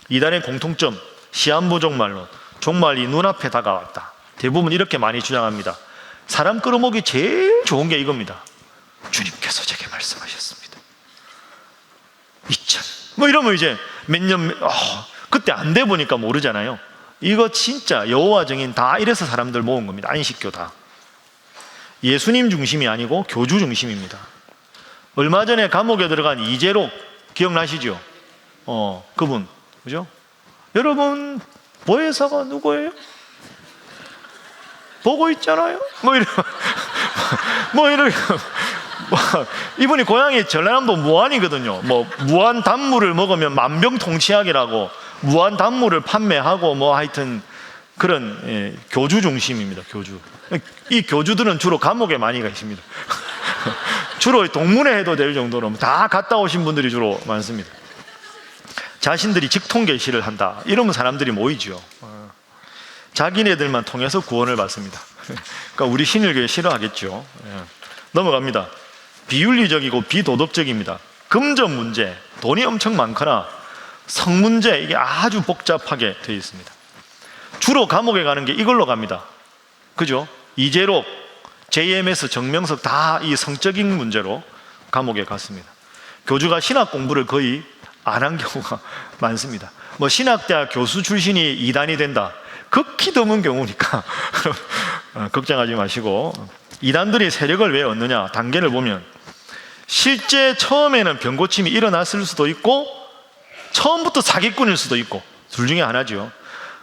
이단의 공통점, 시한부 종말론, 종말이 눈앞에 다가왔다. 대부분 이렇게 많이 주장합니다. 사람 끌어모기 제일 좋은 게 이겁니다. 주님께서 제게 말씀하셨습니다. 2000 뭐 이러면 이제 몇 년 그때 안 돼 보니까 모르잖아요. 이거 진짜 여호와 증인 다 이래서 사람들 모은 겁니다. 안식교 다. 예수님 중심이 아니고 교주 중심입니다. 얼마 전에 감옥에 들어간 이재록 기억나시죠? 그분, 그죠? 여러분 보혜사가 누구예요? 보고 있잖아요. 이분이 고향이 전라남도 무안이거든요. 뭐 무안 단물을 먹으면 만병통치약이라고 무안 단물을 판매하고 뭐 하여튼 그런 교주 중심입니다. 교주. 이 교주들은 주로 감옥에 많이 계십니다. 주로 동문회 해도 될 정도로 다 갔다 오신 분들이 주로 많습니다. 자신들이 직통 계시를 한다 이러면 사람들이 모이죠. 자기네들만 통해서 구원을 받습니다. 그러니까 우리 신일교회 싫어하겠죠. 넘어갑니다. 비윤리적이고 비도덕적입니다. 금전 문제, 돈이 엄청 많거나 성 문제, 이게 아주 복잡하게 되어 있습니다. 주로 감옥에 가는 게 이걸로 갑니다. 그죠? 이재록, JMS, 정명석 다 이 성적인 문제로 감옥에 갔습니다. 교주가 신학 공부를 거의 안 한 경우가 많습니다. 뭐 신학대학 교수 출신이 이단이 된다, 극히 드문 경우니까 걱정하지 마시고. 이단들이 세력을 왜 얻느냐, 단계를 보면 실제 처음에는 병고침이 일어났을 수도 있고 처음부터 사기꾼일 수도 있고 둘 중에 하나죠.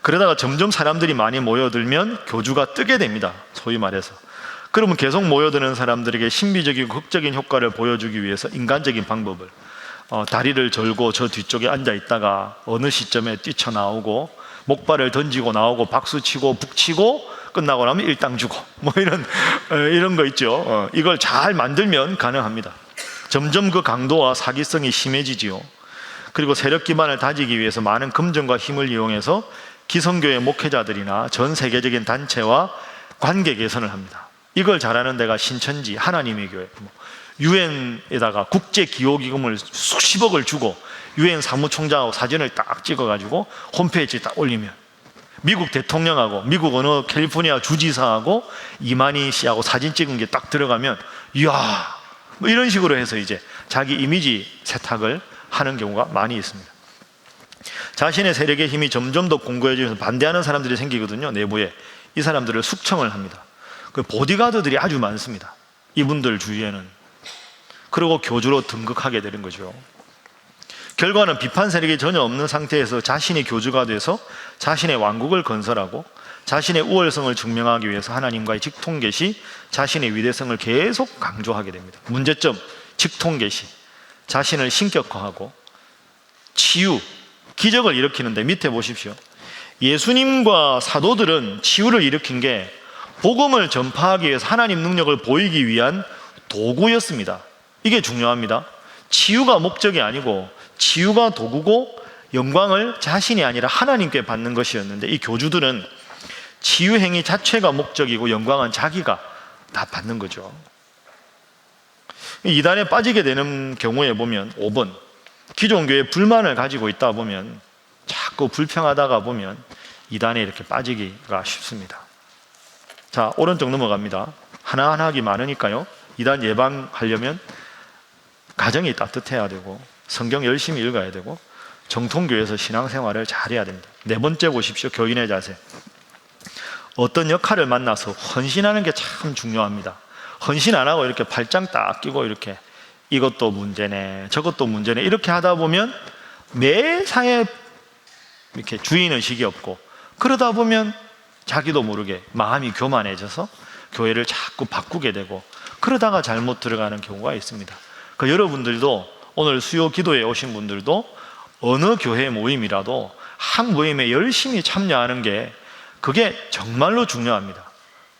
그러다가 점점 사람들이 많이 모여들면 교주가 뜨게 됩니다. 소위 말해서. 그러면 계속 모여드는 사람들에게 신비적이고 극적인 효과를 보여주기 위해서 인간적인 방법을, 다리를 절고 저 뒤쪽에 앉아 있다가 어느 시점에 뛰쳐나오고 목발을 던지고 나오고 박수치고 북치고 끝나고 나면 일당 주고 뭐 이런 거 있죠. 이걸 잘 만들면 가능합니다. 점점 그 강도와 사기성이 심해지지요. 그리고 세력 기반을 다지기 위해서 많은 금전과 힘을 이용해서 기성교회 목회자들이나 전 세계적인 단체와 관계 개선을 합니다. 이걸 잘하는 데가 신천지 하나님의 교회, 유엔에다가 국제기호기금을 수십억을 주고 유엔 사무총장하고 사진을 딱 찍어가지고 홈페이지에 딱 올리면 미국 대통령하고 미국 어느 캘리포니아 주지사하고 이만희 씨하고 사진 찍은 게 딱 들어가면 이야 뭐 이런 식으로 해서 이제 자기 이미지 세탁을 하는 경우가 많이 있습니다. 자신의 세력의 힘이 점점 더 공고해지면서 반대하는 사람들이 생기거든요. 내부에. 이 사람들을 숙청을 합니다. 그 보디가드들이 아주 많습니다. 이분들 주위에는. 그리고 교주로 등극하게 되는 거죠. 결과는 비판 세력이 전혀 없는 상태에서 자신이 교주가 돼서 자신의 왕국을 건설하고 자신의 우월성을 증명하기 위해서 하나님과의 직통계시, 자신의 위대성을 계속 강조하게 됩니다. 문제점, 직통계시, 자신을 신격화하고 치유, 기적을 일으키는데 밑에 보십시오. 예수님과 사도들은 치유를 일으킨 게 복음을 전파하기 위해서 하나님 능력을 보이기 위한 도구였습니다. 이게 중요합니다. 치유가 목적이 아니고 치유가 도구고 영광을 자신이 아니라 하나님께 받는 것이었는데, 이 교주들은 치유 행위 자체가 목적이고 영광은 자기가 다 받는 거죠. 이단에 빠지게 되는 경우에 보면 5번, 기존 교회에 불만을 가지고 있다 보면 자꾸 불평하다가 보면 이단에 이렇게 빠지기가 쉽습니다. 자, 오른쪽 넘어갑니다. 하나하나 하기 많으니까요. 이단 예방하려면 가정이 따뜻해야 되고 성경 열심히 읽어야 되고 정통교회에서 신앙생활을 잘해야 됩니다. 네 번째 보십시오. 교인의 자세. 어떤 역할을 만나서 헌신하는 게 참 중요합니다. 헌신 안 하고 이렇게 발장 딱 끼고 이렇게 이것도 문제네 저것도 문제네 이렇게 하다 보면 매사에 이렇게 주인의식이 없고 그러다 보면 자기도 모르게 마음이 교만해져서 교회를 자꾸 바꾸게 되고 그러다가 잘못 들어가는 경우가 있습니다. 그 여러분들도 오늘 수요 기도에 오신 분들도 어느 교회 모임이라도 한 모임에 열심히 참여하는 게 그게 정말로 중요합니다.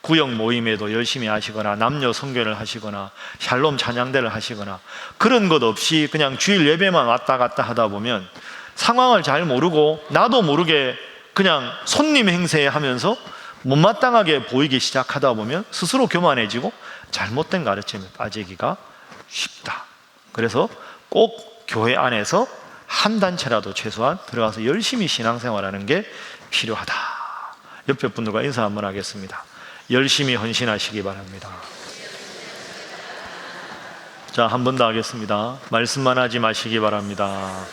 구역 모임에도 열심히 하시거나 남녀 성결을 하시거나 샬롬 찬양대를 하시거나 그런 것 없이 그냥 주일 예배만 왔다 갔다 하다 보면 상황을 잘 모르고 나도 모르게 그냥 손님 행세하면서 못마땅하게 보이기 시작하다 보면 스스로 교만해지고 잘못된 가르침에 빠지기가 쉽다. 그래서 꼭 교회 안에서 한 단체라도 최소한 들어가서 열심히 신앙생활하는 게 필요하다. 옆에 분들과 인사 한번 하겠습니다. 열심히 헌신하시기 바랍니다. 자, 한 번 더 하겠습니다. 말씀만 하지 마시기 바랍니다.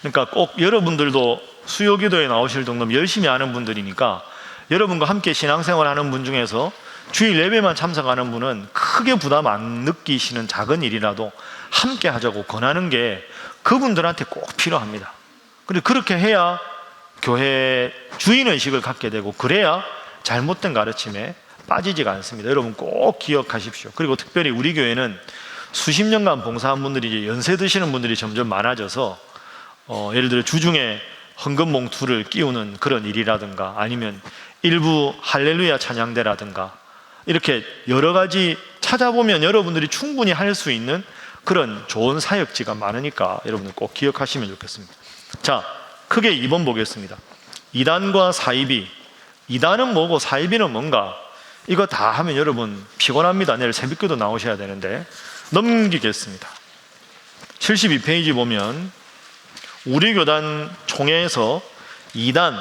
그러니까 꼭 여러분들도 수요 기도에 나오실 정도면 열심히 하는 분들이니까 여러분과 함께 신앙생활 하는 분 중에서 주일 예배만 참석하는 분은 크게 부담 안 느끼시는 작은 일이라도 함께 하자고 권하는 게 그분들한테 꼭 필요합니다. 그리고 그렇게 해야 교회 주인의식을 갖게 되고 그래야 잘못된 가르침에 빠지지가 않습니다. 여러분 꼭 기억하십시오. 그리고 특별히 우리 교회는 수십 년간 봉사한 분들이 이제 연세 드시는 분들이 점점 많아져서 예를 들어 주중에 헌금 봉투를 끼우는 그런 일이라든가 아니면 일부 할렐루야 찬양대라든가 이렇게 여러 가지 찾아보면 여러분들이 충분히 할 수 있는 그런 좋은 사역지가 많으니까 여러분들 꼭 기억하시면 좋겠습니다. 자, 크게 2번 보겠습니다. 이단과 사이비. 이단은 뭐고 사이비는 뭔가? 이거 다 하면 여러분 피곤합니다. 내일 새벽기도 나오셔야 되는데 넘기겠습니다. 72페이지 보면 우리 교단 총회에서 이단,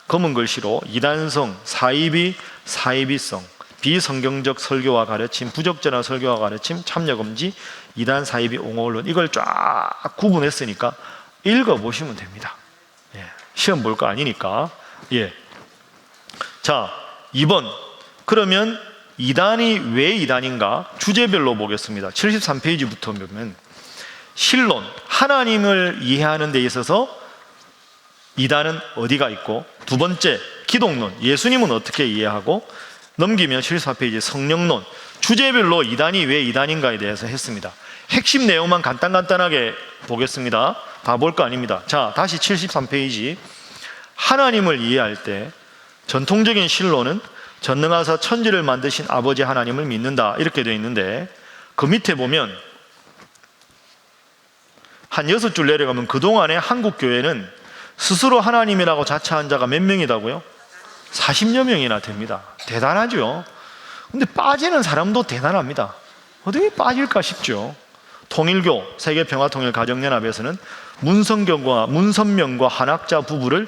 검은 글씨로 이단성, 사이비, 사이비성, 비성경적 설교와 가르침, 부적절한 설교와 가르침, 참여금지, 이단, 사이비, 옹호언론 이걸 쫙 구분했으니까 읽어보시면 됩니다. 시험 볼 거 아니니까. 자, 2번. 그러면 이단이 왜 이단인가? 주제별로 보겠습니다. 73페이지부터 보면 신론, 하나님을 이해하는 데 있어서 이단은 어디가 있고, 두 번째 기독론, 예수님은 어떻게 이해하고, 넘기면 74페이지 성령론, 주제별로 이단이 왜 이단인가에 대해서 했습니다. 핵심 내용만 간단하게 보겠습니다. 다 볼 거 아닙니다. 자, 다시 73페이지. 하나님을 이해할 때 전통적인 신론은 전능하사 천지를 만드신 아버지 하나님을 믿는다 이렇게 되어 있는데 그 밑에 보면 한 6줄 내려가면 그동안에 한국 교회는 스스로 하나님이라고 자처한 자가 몇 명이다고요? 40여 명이나 됩니다. 대단하죠. 근데 빠지는 사람도 대단합니다. 어떻게 빠질까 싶죠. 통일교 세계평화통일가정연합에서는 문선명과 한학자 부부를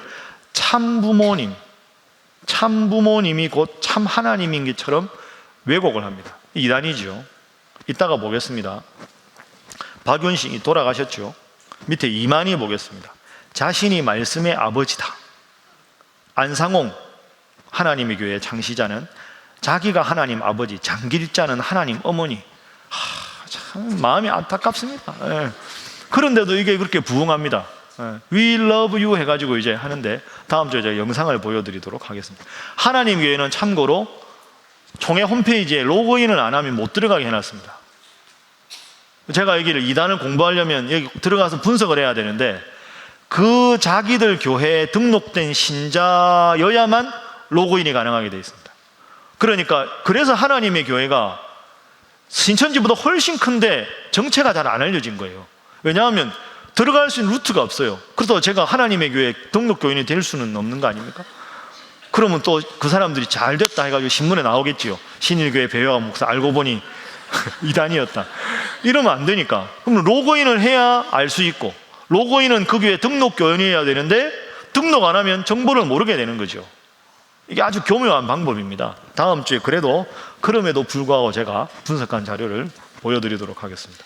참부모님이 곧 참 하나님인 것처럼 왜곡을 합니다. 이단이죠. 이따가 보겠습니다. 박윤식이 돌아가셨죠. 밑에 이만희 보겠습니다. 자신이 말씀의 아버지다. 안상홍 하나님의 교회 창시자는 자기가 하나님 아버지, 장길자는 하나님 어머니. 참 마음이 안타깝습니다. 그런데도 이게 그렇게 부흥합니다. We love you 해가지고 이제 하는데 다음 주에 제가 영상을 보여드리도록 하겠습니다. 하나님 교회는 참고로 총회 홈페이지에 로그인을 안 하면 못 들어가게 해놨습니다. 제가 여기를 이단을 공부하려면 여기 들어가서 분석을 해야 되는데 그 자기들 교회에 등록된 신자여야만 로그인이 가능하게 되어 있습니다. 그러니까 그래서 하나님의 교회가 신천지보다 훨씬 큰데 정체가 잘 안 알려진 거예요. 왜냐하면 들어갈 수 있는 루트가 없어요. 그래서 제가 하나님의 교회 등록 교인이 될 수는 없는 거 아닙니까? 그러면 또 그 사람들이 잘 됐다 해가지고 신문에 나오겠지요. 신일교회 배회와 목사 알고 보니 이단이었다. 이러면 안 되니까. 그럼 로그인을 해야 알 수 있고, 로그인은 그 교회 등록 교인이어야 되는데 등록 안 하면 정보를 모르게 되는 거죠. 이게 아주 교묘한 방법입니다. 다음 주에 그래도 그럼에도 불구하고 제가 분석한 자료를 보여드리도록 하겠습니다.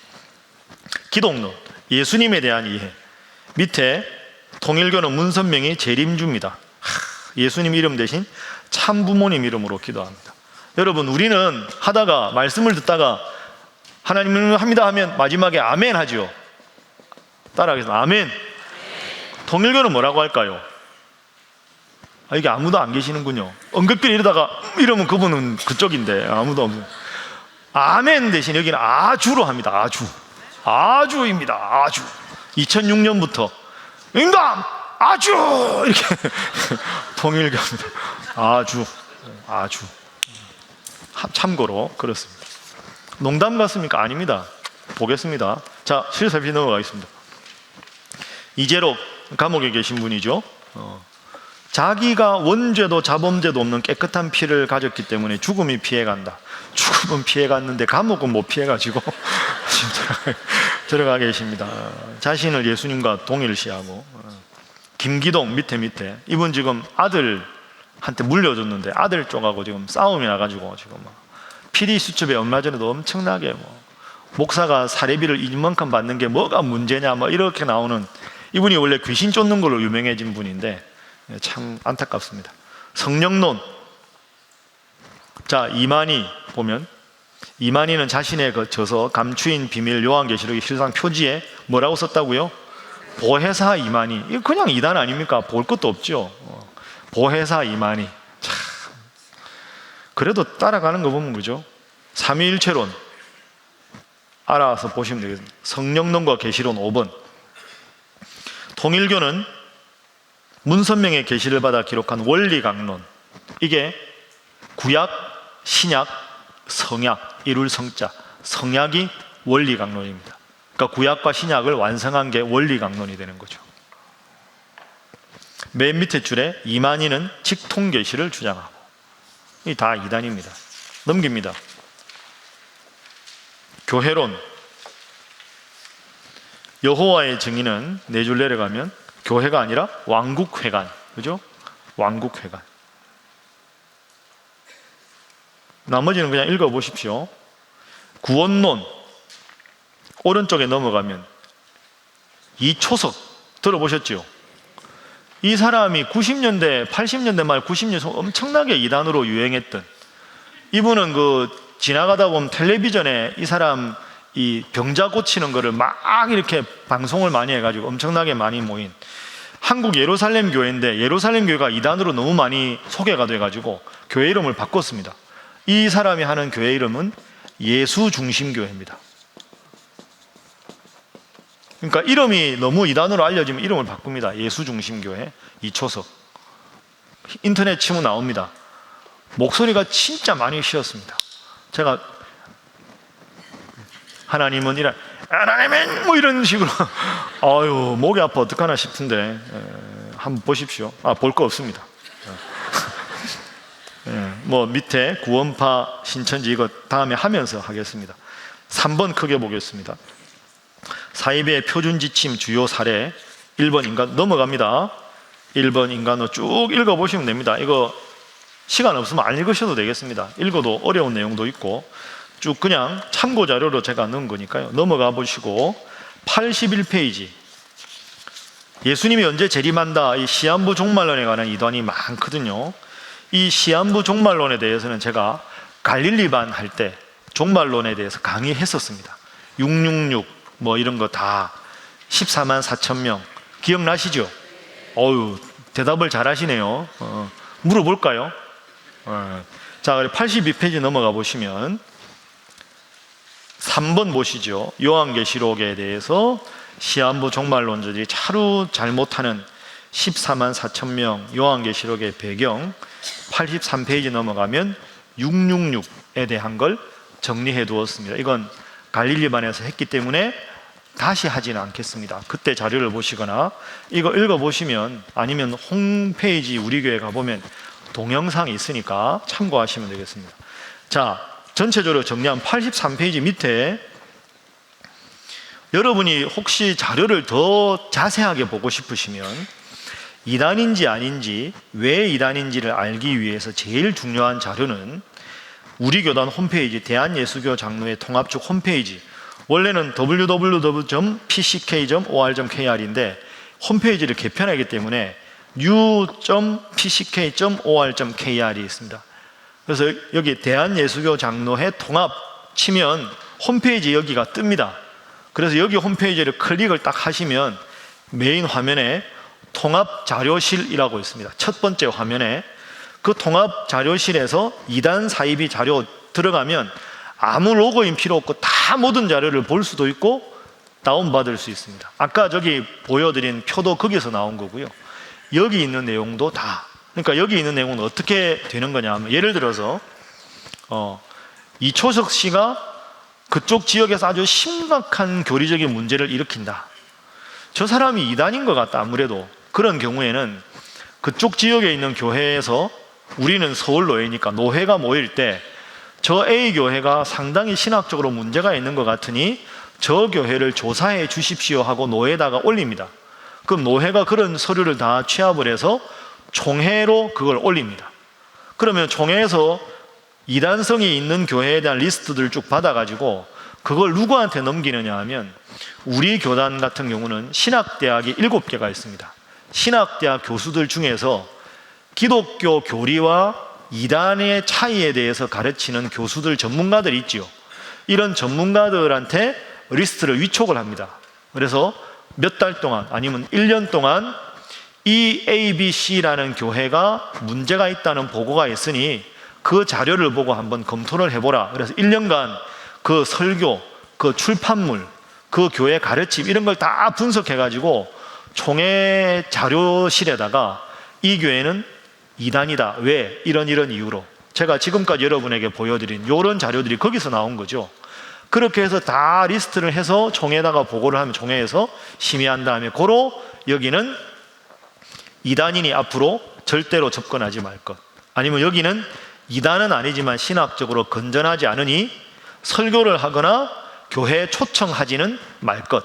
기독론, 예수님에 대한 이해. 밑에 통일교는 문선명이 재림주입니다. 예수님 이름 대신 참부모님 이름으로 기도합니다. 여러분, 우리는 하다가 말씀을 듣다가 하나님을 합니다 하면 마지막에 아멘 하죠. 따라하겠습니다. 아멘. 통일교는 뭐라고 할까요? 이게 아무도 안 계시는군요. 언급길 이러다가 이러면 그분은 그쪽인데 아무도 없는. 아멘 대신 여기는 아주로 합니다. 아주. 아주입니다. 아주. 2006년부터 인감 아주 이렇게 통일교입니다. 아주. 아주. 참고로 그렇습니다. 농담 같습니까? 아닙니다. 보겠습니다. 자, 실사피 넘어가겠습니다. 이재록 감옥에 계신 분이죠. 자기가 원죄도 자범죄도 없는 깨끗한 피를 가졌기 때문에 죽음이 피해간다. 죽음은 피해갔는데 감옥은 못 피해가지고 지금 들어가 계십니다. 자신을 예수님과 동일시하고. 김기동 밑에 이분 지금 아들한테 물려줬는데 아들 쪽하고 지금 싸움이 나가지고 지금 PD 수첩에 얼마 전에도 엄청나게 목사가 사례비를 이만큼 받는 게 뭐가 문제냐 이렇게 나오는, 이분이 원래 귀신 쫓는 걸로 유명해진 분인데 참 안타깝습니다. 성령론. 자, 이만희 보면 이만희는 자신의 그 저서 감추인 비밀 요한계시록의 실상 표지에 뭐라고 썼다고요? 보혜사 이만희. 이거 그냥 이단 아닙니까? 볼 것도 없죠. 보혜사 이만희. 참. 그래도 따라가는 거 보면 그죠? 삼위일체론 알아서 보시면 되겠습니다. 성령론과 계시론 5번. 통일교는 문선명의 계시를 받아 기록한 원리강론. 이게 구약, 신약, 성약, 이룰 성자, 성약이 원리강론입니다. 그러니까 구약과 신약을 완성한 게 원리강론이 되는 거죠. 맨 밑에 줄에 이만희는 직통계시를 주장하고, 이 다 이단입니다. 넘깁니다. 교회론. 여호와의 증인은 4줄 내려가면 교회가 아니라 왕국회관, 그죠? 왕국회관. 나머지는 그냥 읽어보십시오. 구원론. 오른쪽에 넘어가면 이초석 들어보셨죠? 이 사람이 90년대, 80년대 말 90년대 엄청나게 이단으로 유행했던, 이분은 지나가다 보면 텔레비전에 이 사람 이 병자 고치는 거를 막 이렇게 방송을 많이 해가지고 엄청나게 많이 모인 한국 예루살렘 교회인데, 예루살렘 교회가 이단으로 너무 많이 소개가 돼가지고 교회 이름을 바꿨습니다. 이 사람이 하는 교회 이름은 예수중심교회입니다. 그러니까 이름이 너무 이단으로 알려지면 이름을 바꿉니다. 예수중심교회 이초석. 인터넷 치면 나옵니다. 목소리가 진짜 많이 쉬었습니다. 제가 하나님은 하나님은 이런 식으로 아유 목이 아파 어떡하나 싶은데 한번 보십시오. 볼 거 없습니다. 밑에 구원파 신천지 이거 다음에 하면서 하겠습니다. 3번 크게 보겠습니다. 사이비의 표준 지침 주요 사례. 1번 인간 넘어갑니다. 1번 인간어 쭉 읽어보시면 됩니다. 이거 시간 없으면 안 읽으셔도 되겠습니다. 읽어도 어려운 내용도 있고 쭉 그냥 참고 자료로 제가 넣은 거니까요. 넘어가 보시고 81페이지. 예수님이 언제 재림한다, 이 시한부 종말론에 관한 이단이 많거든요. 이 시한부 종말론에 대해서는 제가 갈릴리반 할 때 종말론에 대해서 강의했었습니다. 666 이런 거 다 14만 4천 명 기억나시죠? 어유 대답을 잘 하시네요. 물어볼까요? 자, 82페이지 넘어가 보시면 3번 보시죠. 요한계시록에 대해서 시한부 종말론자들이 차로 잘못하는 14만 4천 명 요한계시록의 배경. 83페이지 넘어가면 666에 대한 걸 정리해 두었습니다. 이건 갈릴리반에서 했기 때문에 다시 하지는 않겠습니다. 그때 자료를 보시거나 이거 읽어보시면, 아니면 홈페이지 우리 교회 가보면 동영상이 있으니까 참고하시면 되겠습니다. 자, 전체적으로 정리한 83페이지 밑에 여러분이 혹시 자료를 더 자세하게 보고 싶으시면 이단인지 아닌지, 왜 이단인지를 알기 위해서 제일 중요한 자료는 우리 교단 홈페이지 대한예수교 장로회 통합 측 홈페이지, 원래는 www.pck.or.kr인데 홈페이지를 개편하기 때문에 new.pck.or.kr이 있습니다. 그래서 여기 대한예수교 장로회 통합 치면 홈페이지 여기가 뜹니다. 그래서 여기 홈페이지를 클릭을 딱 하시면 메인 화면에 통합자료실이라고 있습니다. 첫 번째 화면에 그 통합자료실에서 이단 사이비 자료 들어가면 아무 로그인 필요 없고 다 모든 자료를 볼 수도 있고 다운받을 수 있습니다. 아까 저기 보여드린 표도 거기서 나온 거고요. 여기 있는 내용도 다, 그러니까 여기 있는 내용은 어떻게 되는 거냐 하면, 예를 들어서 이초석 씨가 그쪽 지역에서 아주 심각한 교리적인 문제를 일으킨다. 저 사람이 이단인 것 같다. 아무래도 그런 경우에는 그쪽 지역에 있는 교회에서, 우리는 서울 노회니까 노회가 모일 때 저 A 교회가 상당히 신학적으로 문제가 있는 것 같으니 저 교회를 조사해 주십시오 하고 노회에다가 올립니다. 그럼 노회가 그런 서류를 다 취합을 해서 총회로 그걸 올립니다. 그러면 총회에서 이단성이 있는 교회에 대한 리스트들을 쭉 받아가지고 그걸 누구한테 넘기느냐 하면, 우리 교단 같은 경우는 신학대학이 7개가 있습니다. 신학대학 교수들 중에서 기독교 교리와 이단의 차이에 대해서 가르치는 교수들, 전문가들이 있지요. 이런 전문가들한테 리스트를 위촉을 합니다. 그래서 몇 달 동안 아니면 1년 동안 이 ABC라는 교회가 문제가 있다는 보고가 있으니 그 자료를 보고 한번 검토를 해보라. 그래서 1년간 그 설교, 그 출판물, 그 교회 가르침 이런 걸 다 분석해가지고 총회 자료실에다가 이 교회는 이단이다. 왜? 이런 이유로. 제가 지금까지 여러분에게 보여드린 이런 자료들이 거기서 나온 거죠. 그렇게 해서 다 리스트를 해서 총회에다가 보고를 하면 총회에서 심의한 다음에 고로 여기는 이단이니 앞으로 절대로 접근하지 말 것, 아니면 여기는 이단은 아니지만 신학적으로 건전하지 않으니 설교를 하거나 교회에 초청하지는 말 것,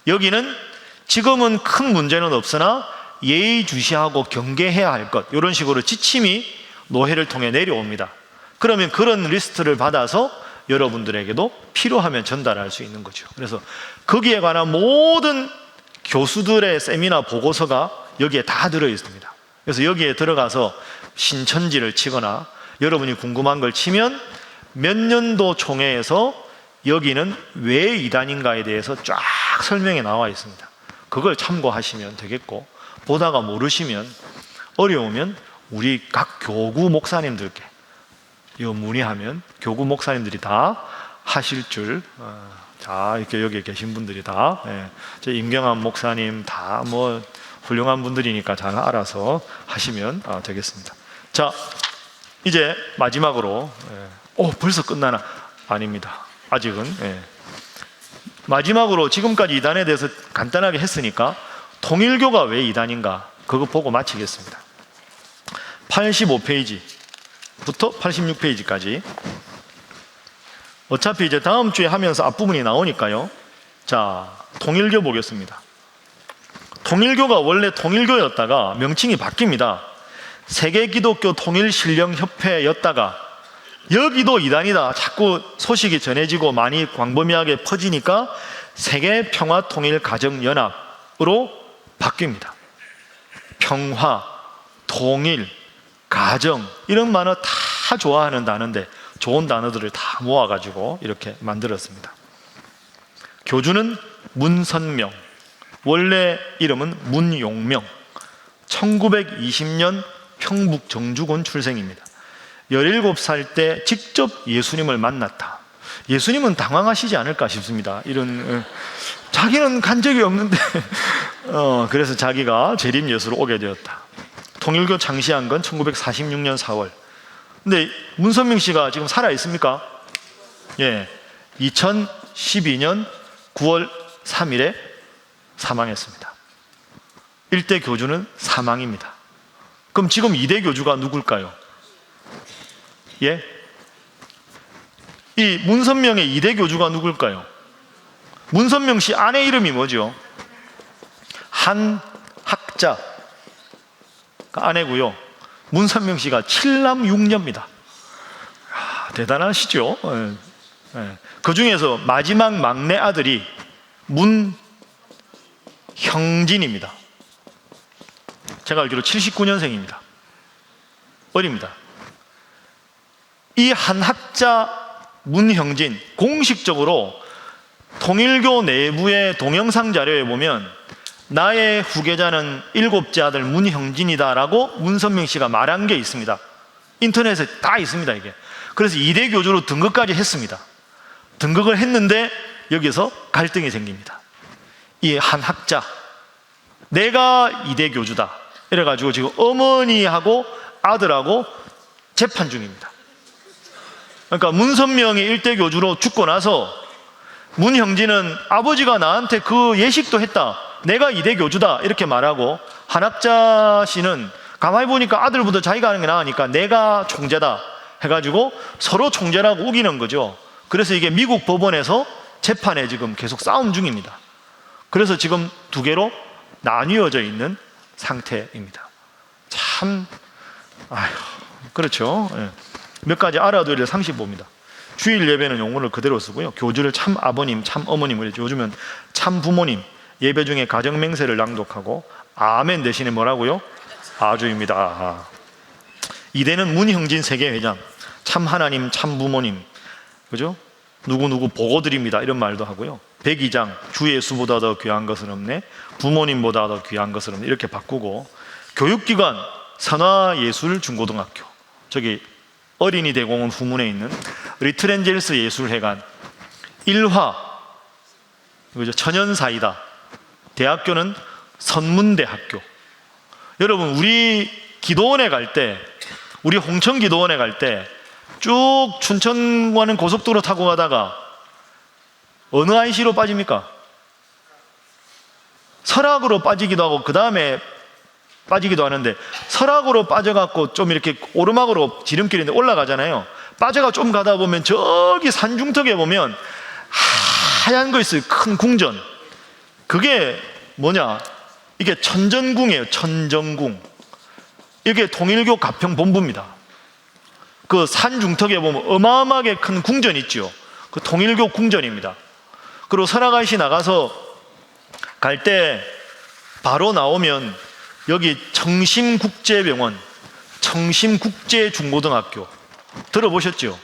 여기는 지금은 큰 문제는 없으나 예의주시하고 경계해야 할 것, 이런 식으로 지침이 노회를 통해 내려옵니다. 그러면 그런 리스트를 받아서 여러분들에게도 필요하면 전달할 수 있는 거죠. 그래서 거기에 관한 모든 교수들의 세미나 보고서가 여기에 다 들어 있습니다. 그래서 여기에 들어가서 신천지를 치거나 여러분이 궁금한 걸 치면 몇 년도 총회에서 여기는 왜 이단인가에 대해서 쫙 설명이 나와 있습니다. 그걸 참고하시면 되겠고, 보다가 모르시면, 어려우면 우리 각 교구 목사님들께 이거 문의하면 교구 목사님들이 다 하실 줄, 다 이렇게 여기 계신 분들이 다, 저 임경환 목사님 다 뭐 훌륭한 분들이니까 잘 알아서 하시면 되겠습니다. 자, 이제 마지막으로, 벌써 끝나나? 아닙니다. 아직은. 마지막으로 지금까지 이단에 대해서 간단하게 했으니까 통일교가 왜 이단인가 그거 보고 마치겠습니다. 85페이지부터 86페이지까지 어차피 이제 다음 주에 하면서 앞부분이 나오니까요. 자, 통일교 보겠습니다. 통일교가 원래 통일교였다가 명칭이 바뀝니다. 세계기독교 통일신령협회였다가 여기도 이단이다 자꾸 소식이 전해지고 많이 광범위하게 퍼지니까 세계평화통일가정연합으로 바뀝니다. 평화, 통일, 가정 이런 단어 다 좋아하는 단어인데 좋은 단어들을 다 모아가지고 이렇게 만들었습니다. 교주는 문선명, 원래 이름은 문용명, 1920년 평북 정주군 출생입니다. 17살 때 직접 예수님을 만났다. 예수님은 당황하시지 않을까 싶습니다. 이런, 자기는 간 적이 없는데 그래서 자기가 재림 예수로 오게 되었다. 통일교 창시한 건 1946년 4월. 근데 문선명 씨가 지금 살아 있습니까? 예, 2012년 9월 3일에 사망했습니다. 1대 교주는 사망입니다. 그럼 지금 2대 교주가 누굴까요? 예? 이 문선명의 2대 교주가 누굴까요? 문선명 씨 아내 이름이 뭐죠? 한학자 아내고요. 문선명 씨가 7남 6녀입니다. 대단하시죠? 그 중에서 마지막 막내 아들이 문형진입니다. 제가 알기로 79년생입니다. 어립니다. 이 한학자 문형진, 공식적으로 통일교 내부의 동영상 자료에 보면 나의 후계자는 7째 아들 문형진이다라고 문선명 씨가 말한 게 있습니다. 인터넷에 다 있습니다, 이게. 그래서 2대 교주로 등극까지 했습니다. 등극을 했는데 여기서 갈등이 생깁니다. 이 한학자, 내가 2대 교주다 이래가지고 지금 어머니하고 아들하고 재판 중입니다. 그러니까 문선명이 1대 교주로 죽고 나서 문형진은 아버지가 나한테 그 예식도 했다, 내가 2대 교주다 이렇게 말하고, 한학자 씨는 가만히 보니까 아들보다 자기가 하는 게 나으니까 내가 총재다 해가지고 서로 총재라고 우기는 거죠. 그래서 이게 미국 법원에서 재판에 지금 계속 싸움 중입니다. 그래서 지금 두 개로 나뉘어져 있는 상태입니다. 참, 그렇죠. 몇 가지 알아둬야 될 상식 봅니다. 주일 예배는 용어를 그대로 쓰고요. 교주를 참 아버님, 참 어머님, 요즘은 참 부모님, 예배 중에 가정 맹세를 낭독하고 아멘 대신에 뭐라고요? 아주입니다. 이대는 문형진 세계회장, 참 하나님, 참 부모님, 그죠? 누구누구 보고드립니다 이런 말도 하고요. 백의장, 주 예수보다 더 귀한 것은 없네, 부모님보다 더 귀한 것은 없네 이렇게 바꾸고, 교육기관 선화예술중고등학교, 저기 어린이 대공원 후문에 있는 리틀엔젤스 예술회관, 일화, 그죠? 천연사이다. 대학교는 선문대학교. 여러분, 우리 기도원에 갈 때, 우리 홍천 기도원에 갈 때 쭉 춘천 가는 고속도로 타고 가다가 어느 IC로 빠집니까? 설악으로 빠지기도 하고 그 다음에 빠지기도 하는데, 설악으로 빠져갖고 좀 이렇게 오르막으로 지름길인데 올라가잖아요. 빠져가 좀 가다 보면 저기 산중턱에 보면 하얀 거 있어요. 큰 궁전. 그게 뭐냐? 이게 천전궁이에요. 천정궁. 이게 통일교 가평 본부입니다. 그 산중턱에 보면 어마어마하게 큰 궁전 있죠. 그 통일교 궁전입니다. 그리고 설악아이씨 나가서 갈 때 바로 나오면 여기 청심국제병원, 청심국제중고등학교 들어보셨죠?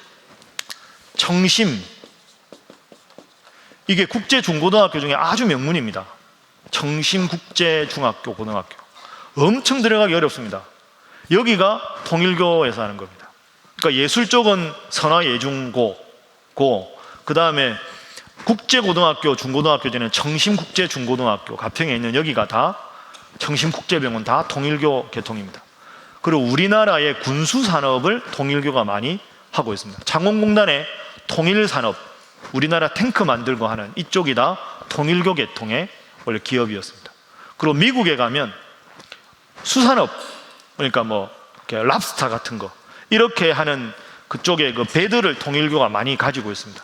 청심, 이게 국제중고등학교 중에 아주 명문입니다. 청심국제중학교, 고등학교. 엄청 들어가기 어렵습니다. 여기가 통일교에서 하는 겁니다. 그러니까 예술 쪽은 선화예중고, 그 다음에 국제고등학교, 중고등학교 중에는 청심국제중고등학교, 가평에 있는 여기가 다 청심국제병원 다 통일교 계통입니다. 그리고 우리나라의 군수산업을 통일교가 많이 하고 있습니다. 창원공단의 통일산업, 우리나라 탱크 만들고 하는 이쪽이 다 통일교 계통의 원래 기업이었습니다. 그리고 미국에 가면 수산업, 그러니까 뭐 이렇게 랍스타 같은 거 이렇게 하는 그쪽에 그 배들을 통일교가 많이 가지고 있습니다.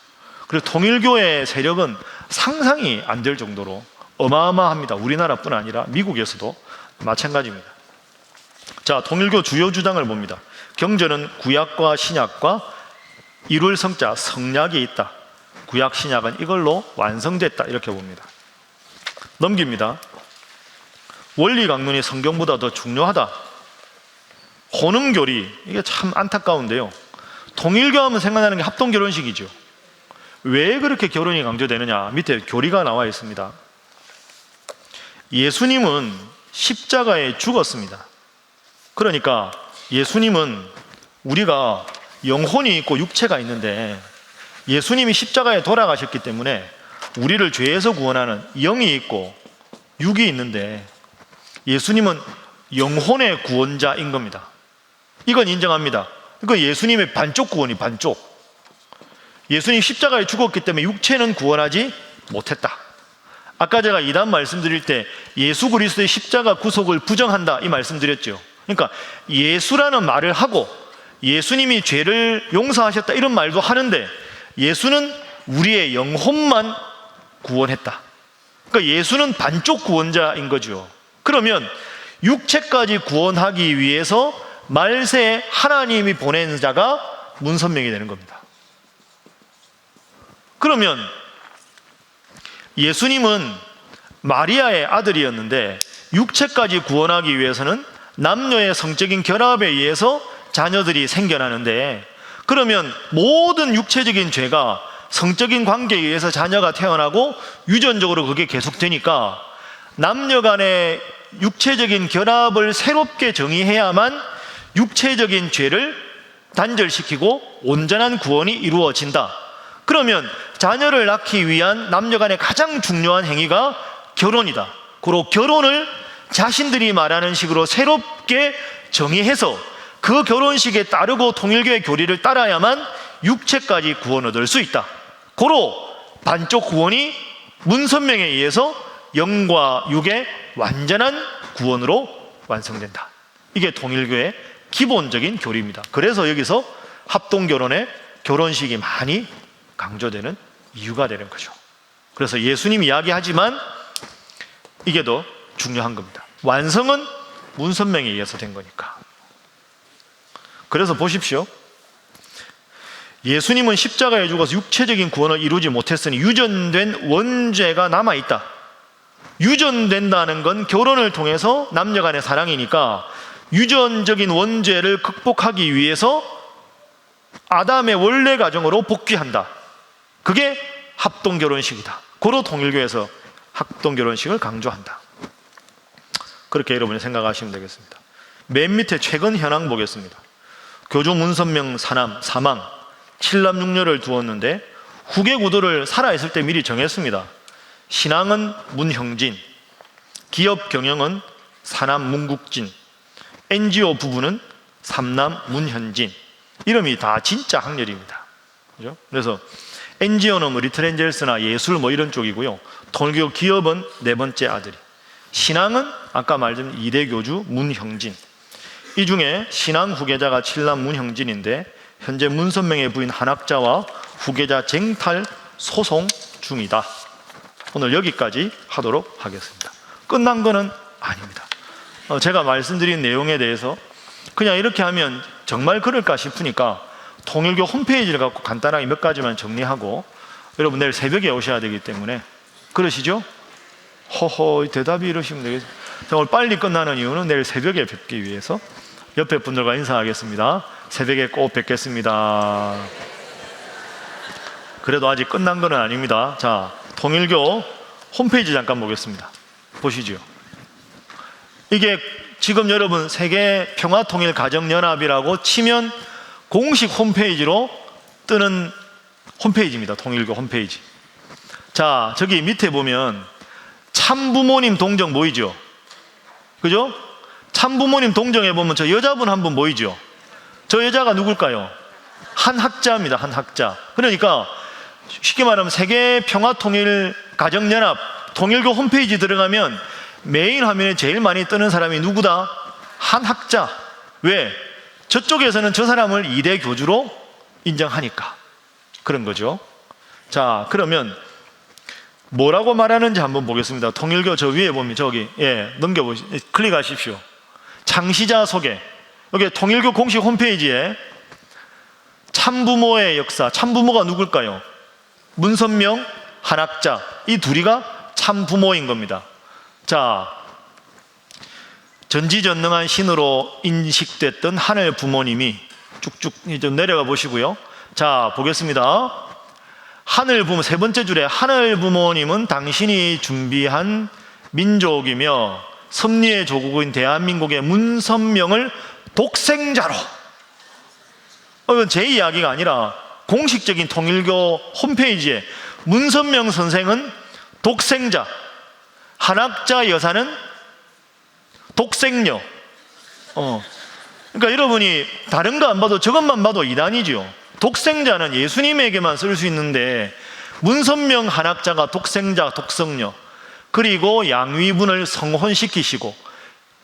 그리고 통일교의 세력은 상상이 안 될 정도로 어마어마합니다. 우리나라뿐 아니라 미국에서도 마찬가지입니다. 자, 통일교 주요 주장을 봅니다. 경전은 구약과 신약과 이룰 성자, 성약이 있다. 구약 신약은 이걸로 완성됐다 이렇게 봅니다. 넘깁니다. 원리 강론이 성경보다 더 중요하다. 혼음교리, 이게 참 안타까운데요. 통일교 하면 생각나는 게 합동결혼식이죠. 왜 그렇게 결혼이 강조되느냐, 밑에 교리가 나와 있습니다. 예수님은 십자가에 죽었습니다. 그러니까 예수님은, 우리가 영혼이 있고 육체가 있는데 예수님이 십자가에 돌아가셨기 때문에 우리를 죄에서 구원하는 영이 있고 육이 있는데 예수님은 영혼의 구원자인 겁니다. 이건 인정합니다. 그러니까 예수님의 반쪽 구원이 반쪽. 예수님 십자가에 죽었기 때문에 육체는 구원하지 못했다. 아까 제가 이단 말씀드릴 때 예수 그리스도의 십자가 구속을 부정한다 이 말씀드렸죠. 그러니까 예수라는 말을 하고 예수님이 죄를 용서하셨다 이런 말도 하는데 예수는 우리의 영혼만 구원했다. 그러니까 예수는 반쪽 구원자인 거죠. 그러면 육체까지 구원하기 위해서 말세에 하나님이 보낸 자가 문선명이 되는 겁니다. 그러면 예수님은 마리아의 아들이었는데 육체까지 구원하기 위해서는 남녀의 성적인 결합에 의해서 자녀들이 생겨나는데, 그러면 모든 육체적인 죄가 성적인 관계에 의해서 자녀가 태어나고 유전적으로 그게 계속되니까 남녀 간의 육체적인 결합을 새롭게 정의해야만 육체적인 죄를 단절시키고 온전한 구원이 이루어진다. 그러면 자녀를 낳기 위한 남녀 간의 가장 중요한 행위가 결혼이다. 그리고 결혼을 자신들이 말하는 식으로 새롭게 정의해서 그 결혼식에 따르고 통일교의 교리를 따라야만 육체까지 구원 얻을 수 있다. 고로 반쪽 구원이 문선명에 의해서 영과 육의 완전한 구원으로 완성된다. 이게 통일교의 기본적인 교리입니다. 그래서 여기서 합동결혼의 결혼식이 많이 강조되는 이유가 되는 거죠. 그래서 예수님 이야기하지만 이게 더 중요한 겁니다. 완성은 문선명에 의해서 된 거니까. 그래서 보십시오. 예수님은 십자가에 죽어서 육체적인 구원을 이루지 못했으니 유전된 원죄가 남아있다. 유전된다는 건 결혼을 통해서 남녀 간의 사랑이니까 유전적인 원죄를 극복하기 위해서 아담의 원래 가정으로 복귀한다. 그게 합동결혼식이다. 고로 통일교에서 합동결혼식을 강조한다. 그렇게 여러분이 생각하시면 되겠습니다. 맨 밑에 최근 현황 보겠습니다. 교주 문선명 사망 7남 6녀를 두었는데 후계 구도를 살아있을 때 미리 정했습니다. 신앙은 문형진, 기업 경영은 4남 문국진, NGO 부부는 3남 문현진. 이름이 다 진짜 학렬입니다. 그죠? 그래서 NGO는 뭐 리틀엔젤스나 예술 뭐 이런 쪽이고요. 통일교 기업은 네 번째 아들이. 신앙은 아까 말씀 2대 교주 문형진. 이 중에 신앙 후계자가 7남 문형진인데 현재 문선명의 부인 한학자와 후계자 쟁탈 소송 중이다. 오늘 여기까지 하도록 하겠습니다. 끝난 거는 아닙니다. 제가 말씀드린 내용에 대해서 그냥 이렇게 하면 정말 그럴까 싶으니까 통일교 홈페이지를 갖고 간단하게 몇 가지만 정리하고, 여러분 내일 새벽에 오셔야 되기 때문에 그러시죠? 허허, 대답이 이러시면 되겠습니다. 오늘 빨리 끝나는 이유는 내일 새벽에 뵙기 위해서. 옆에 분들과 인사하겠습니다. 새벽에 꼭 뵙겠습니다. 그래도 아직 끝난 건 아닙니다. 자, 통일교 홈페이지 잠깐 보겠습니다. 보시죠. 이게 지금 여러분 세계 평화통일 가정연합이라고 치면 공식 홈페이지로 뜨는 홈페이지입니다. 통일교 홈페이지. 자, 저기 밑에 보면 참부모님 동정 보이죠? 그죠? 참부모님 동정에 보면 저 여자분 한 분 보이죠? 저 여자가 누굴까요? 한학자입니다. 한학자. 그러니까 쉽게 말하면 세계 평화통일 가정연합 통일교 홈페이지 들어가면 메인 화면에 제일 많이 뜨는 사람이 누구다? 한학자. 왜? 저쪽에서는 저 사람을 2대 교주로 인정하니까 그런 거죠. 자, 그러면 뭐라고 말하는지 한번 보겠습니다. 통일교 저 위에 보면 저기 넘겨보시죠. 클릭하십시오. 창시자 소개. 여기 통일교 공식 홈페이지에 참부모의 역사. 참부모가 누굴까요? 문선명, 한학자. 이 둘이가 참부모인 겁니다. 자, 전지전능한 신으로 인식됐던 하늘 부모님이 쭉쭉 좀 내려가 보시고요. 자, 보겠습니다. 하늘 부모, 세 번째 줄에 하늘 부모님은 당신이 준비한 민족이며 섭리의 조국인 대한민국의 문선명을 독생자로. 이건 제 이야기가 아니라 공식적인 통일교 홈페이지에 문선명 선생은 독생자, 한학자 여사는 독생녀. 그러니까 여러분이 다른 거 안 봐도 저것만 봐도 이단이죠. 독생자는 예수님에게만 쓸 수 있는데 문선명 한학자가 독생자, 독성녀, 그리고 양위분을 성혼시키시고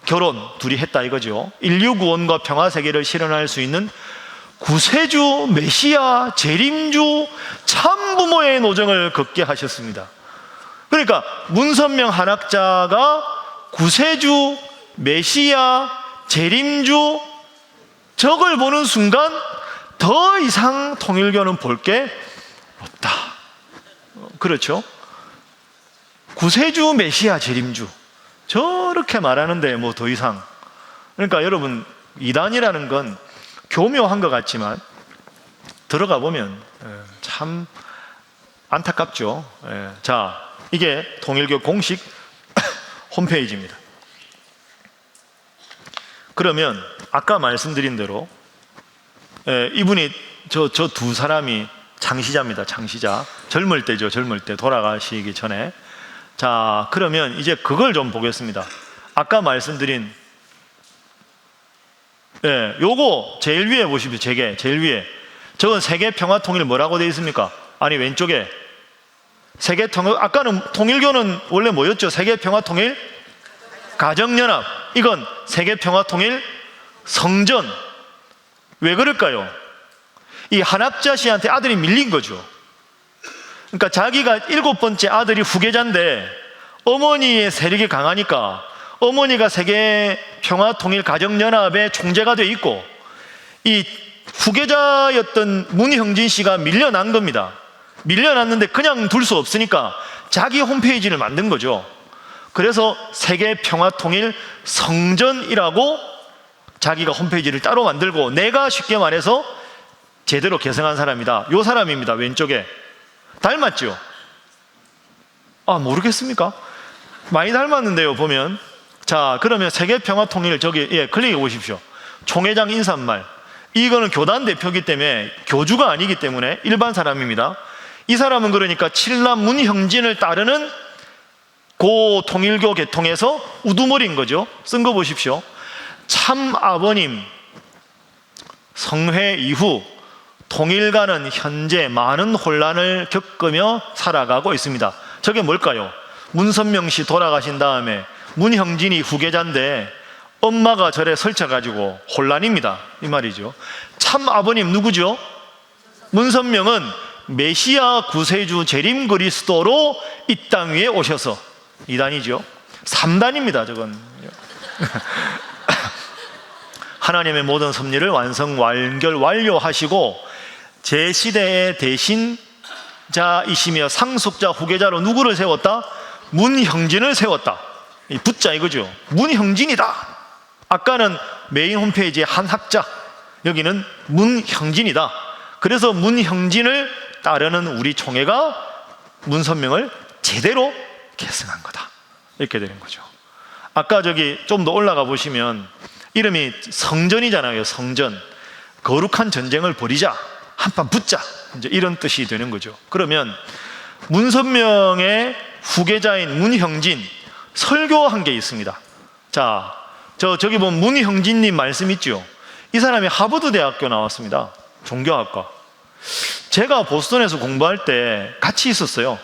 결혼 둘이 했다 이거죠. 인류 구원과 평화 세계를 실현할 수 있는 구세주, 메시아, 재림주, 참부모의 노정을 걷게 하셨습니다. 그러니까 문선명 한학자가 구세주, 메시아, 재림주 저걸 보는 순간 더 이상 통일교는 볼 게 없다. 그렇죠? 구세주, 메시아, 재림주 저렇게 말하는데 뭐 더 이상. 그러니까 여러분, 이단이라는 건 교묘한 것 같지만 들어가 보면 참 안타깝죠. 자, 이게 통일교 공식 홈페이지입니다. 그러면 아까 말씀드린 대로 이분이 저 두 사람이 창시자입니다. 창시자. 젊을 때죠. 젊을 때, 돌아가시기 전에. 자, 그러면 이제 그걸 좀 보겠습니다. 아까 말씀드린 요거 제일 위에 보십시오. 제일 위에 저건 세계 평화 통일 뭐라고 되어 있습니까? 아니, 왼쪽에 세계 통일, 아까는 통일교는 원래 뭐였죠? 세계 평화 통일 가정연합. 이건 세계 평화 통일 성전. 왜 그럴까요? 이 한학자 씨한테 아들이 밀린 거죠. 그러니까 자기가 7번째 아들이 후계자인데 어머니의 세력이 강하니까 어머니가 세계 평화 통일 가정연합의 총재가 돼 있고 이 후계자였던 문형진 씨가 밀려난 겁니다. 밀려났는데 그냥 둘 수 없으니까 자기 홈페이지를 만든 거죠. 그래서 세계 평화 통일 성전이라고 자기가 홈페이지를 따로 만들고, 내가 쉽게 말해서 제대로 개성한 사람이다. 요 사람입니다. 왼쪽에. 닮았죠? 아, 모르겠습니까? 많이 닮았는데요, 보면. 자, 그러면 세계 평화 통일 저기 클릭해 보십시오. 총회장 인사말. 이거는 교단 대표이기 때문에 교주가 아니기 때문에 일반 사람입니다. 이 사람은 그러니까 칠남 문형진을 따르는 고 통일교 계통에서 우두머리인 거죠. 쓴 거 보십시오. 참 아버님 성회 이후 통일가는 현재 많은 혼란을 겪으며 살아가고 있습니다. 저게 뭘까요? 문선명 씨 돌아가신 다음에 문형진이 후계자인데 엄마가 절에 설쳐가지고 혼란입니다. 이 말이죠. 참 아버님 누구죠? 문선명은 메시아 구세주 재림 그리스도로 이 땅 위에 오셔서 2단이죠. 3단입니다. 저건 하나님의 모든 섭리를 완성 완결 완료하시고 제 시대의 대신자이시며 상속자 후계자로 누구를 세웠다? 문형진을 세웠다. 이 붙자 이거죠. 문형진이다. 아까는 메인 홈페이지에 한학자, 여기는 문형진이다. 그래서 문형진을 따르는 우리 총회가 문선명을 제대로 계승한 거다. 이렇게 되는 거죠. 아까 저기 좀 더 올라가 보시면 이름이 성전이잖아요. 성전. 거룩한 전쟁을 벌이자, 한판 붙자, 이제 이런 뜻이 되는 거죠. 그러면 문선명의 후계자인 문형진 설교한 게 있습니다. 자, 저기 보면 문형진님 말씀 있죠. 이 사람이 하버드 대학교 나왔습니다. 종교학과. 제가 보스턴에서 공부할 때 같이 있었어요.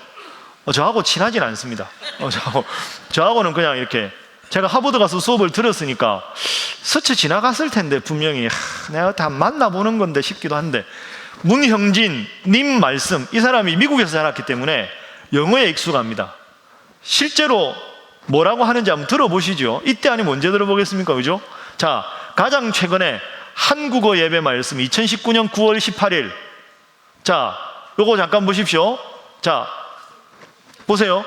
저하고 친하진 않습니다. 저하고는 그냥 이렇게, 제가 하버드 가서 수업을 들었으니까 스쳐 지나갔을 텐데 분명히 내가 다 만나보는 건데 싶기도 한데, 문형진 님 말씀, 이 사람이 미국에서 자랐기 때문에 영어에 익숙합니다. 실제로 뭐라고 하는지 한번 들어보시죠. 이때 아니면 언제 들어보겠습니까? 그죠? 자, 가장 최근에 한국어 예배 말씀 2019년 9월 18일. 자, 요거 잠깐 보십시오. 자, 보세요.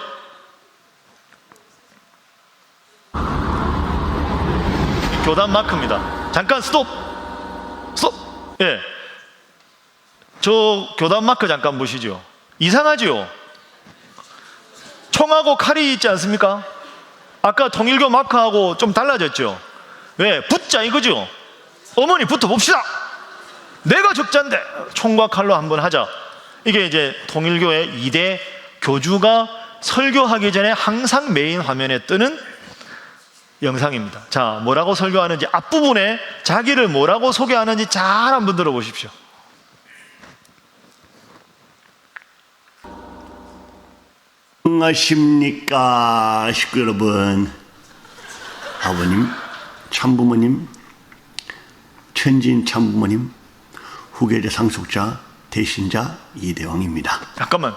교단 마크입니다. 잠깐 스톱. 예. 저 교단 마크 잠깐 보시죠. 이상하죠? 총하고 칼이 있지 않습니까? 아까 통일교 마크하고 좀 달라졌죠? 왜? 붙자 이거죠? 어머니 붙어 봅시다. 내가 적자인데 총과 칼로 한번 하자. 이게 이제 통일교의 2대 교주가 설교하기 전에 항상 메인 화면에 뜨는 영상입니다. 자, 뭐라고 설교하는지 앞부분에 자기를 뭐라고 소개하는지 잘 한번 들어보십시오. 안녕하십니까 식구 여러분. 아버님, 참부모님, 천진 참부모님, 후계자 상속자 대신자 이대왕입니다. 잠깐만.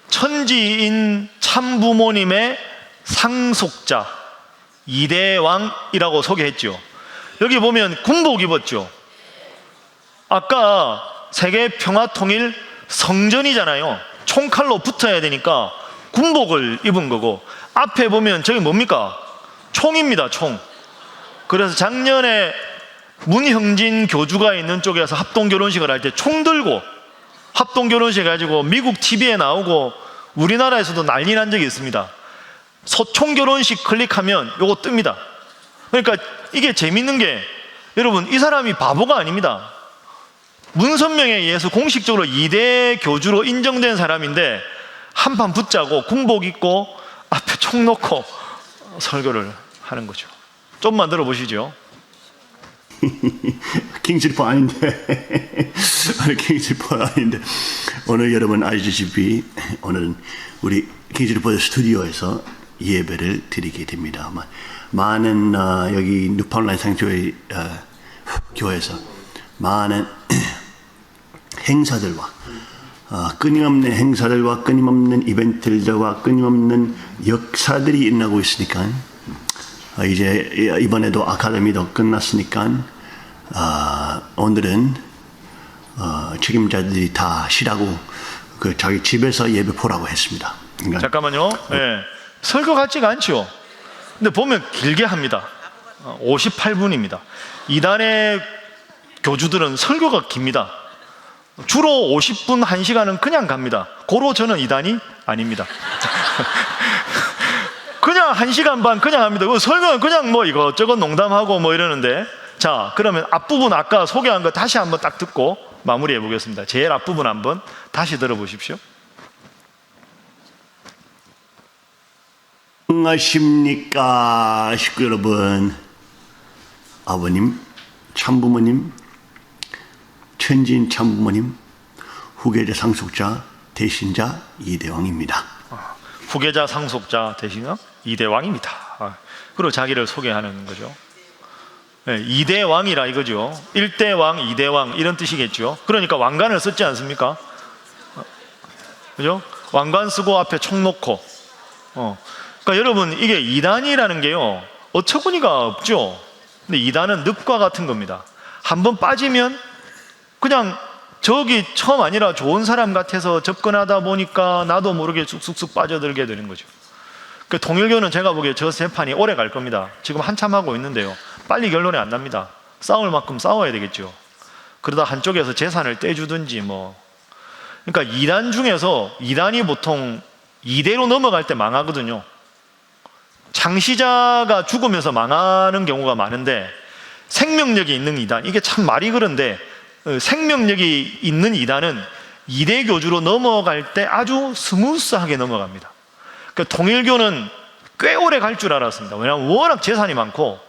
천지인 참부모님의 상속자 이대왕이라고 소개했죠. 여기 보면 군복 입었죠. 아까 세계 평화통일 성전이잖아요. 총칼로 붙어야 되니까 군복을 입은 거고, 앞에 보면 저기 뭡니까? 총입니다. 총. 그래서 작년에 문형진 교주가 있는 쪽에서 합동결혼식을 할 때 총 들고 합동결혼식 해가지고 미국 TV에 나오고 우리나라에서도 난리 난 적이 있습니다. 소총 결혼식 클릭하면 요거 뜹니다. 그러니까 이게 재밌는 게, 여러분, 이 사람이 바보가 아닙니다. 문선명에 의해서 공식적으로 2대 교주로 인정된 사람인데 한판 붙자고 군복 입고 앞에 총 놓고 설교를 하는 거죠. 좀만 들어보시죠. 킹스리퍼 아닌데 오늘 킹스리퍼 아닌데 오늘 여러분 아시다시피 오늘은 우리 킹스리퍼 스튜디오에서 예배를 드리게 됩니다. 많은 여기 뉴파운드랜드 상교회 교회에서 많은 행사들과 끊임없는 행사들과 끊임없는 이벤트들과 끊임없는 역사들이 일어나고 있으니까 이제 이번에도 아카데미도 끝났으니까 오늘은 책임자들이 다 쉬라고 그 자기 집에서 예배 보라고 했습니다. 그러니까 잠깐만요. 네. 설교 같지가 않죠. 근데 보면 길게 합니다. 58분입니다. 이단의 교주들은 설교가 깁니다. 주로 50분 1시간은 그냥 갑니다. 고로 저는 이단이 아닙니다. 그냥 1시간 반 그냥 합니다. 설교는 그냥 뭐 이것저것 농담하고 뭐 이러는데, 자, 그러면 앞부분 아까 소개한 거 다시 한번 딱 듣고 마무리해 보겠습니다. 제일 앞부분 한번 다시 들어보십시오. 안녕하십니까 식구 여러분, 아버님, 참부모님, 천지인 참부모님, 후계자 상속자 대신자 이대왕입니다. 후계자 상속자 대신자 이대왕입니다. 그리고 자기를 소개하는 거죠. 네, 이대왕이라 이거죠. 1대 왕, 2대 왕 이런 뜻이겠죠. 그러니까 왕관을 썼지 않습니까? 그죠? 왕관 쓰고 앞에 총 놓고. 그러니까 여러분, 이게 이단이라는 게요, 어처구니가 없죠. 근데 이단은 늪과 같은 겁니다. 한번 빠지면 그냥 저기 처음 아니라 좋은 사람 같아서 접근하다 보니까 나도 모르게 쑥쑥쑥 빠져들게 되는 거죠. 그 통일교는 제가 보기에 저 세 판이 오래 갈 겁니다. 지금 한참 하고 있는데요, 빨리 결론이 안 납니다. 싸울 만큼 싸워야 되겠죠. 그러다 한쪽에서 재산을 떼주든지 뭐. 그러니까 이단 중에서 이단이 보통 2대로 넘어갈 때 망하거든요. 창시자가 죽으면서 망하는 경우가 많은데, 생명력이 있는 이단, 이게 참 말이 그런데 생명력이 있는 이단은 2대 교주로 넘어갈 때 아주 스무스하게 넘어갑니다. 그러니까 통일교는 꽤 오래 갈 줄 알았습니다. 왜냐하면 워낙 재산이 많고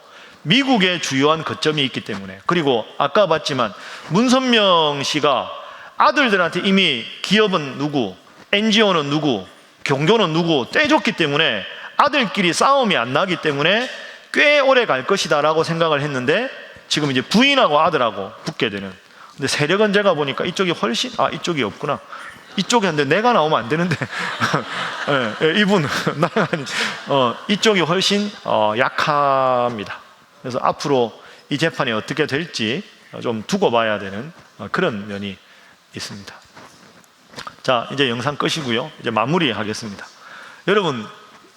미국에 주요한 거점이 있기 때문에. 그리고 아까 봤지만 문선명 씨가 아들들한테 이미 기업은 누구, NGO는 누구, 종교는 누구 떼줬기 때문에 아들끼리 싸움이 안 나기 때문에 꽤 오래 갈 것이다 라고 생각을 했는데, 지금 이제 부인하고 아들하고 붙게 되는. 근데 세력은 제가 보니까 이쪽이 훨씬, 이쪽이 없구나, 이쪽이 한데 내가 나오면 안 되는데 네, 이분 이쪽이 훨씬 약합니다. 그래서 앞으로 이 재판이 어떻게 될지 좀 두고 봐야 되는 그런 면이 있습니다. 자, 이제 영상 끄시고요, 이제 마무리하겠습니다. 여러분,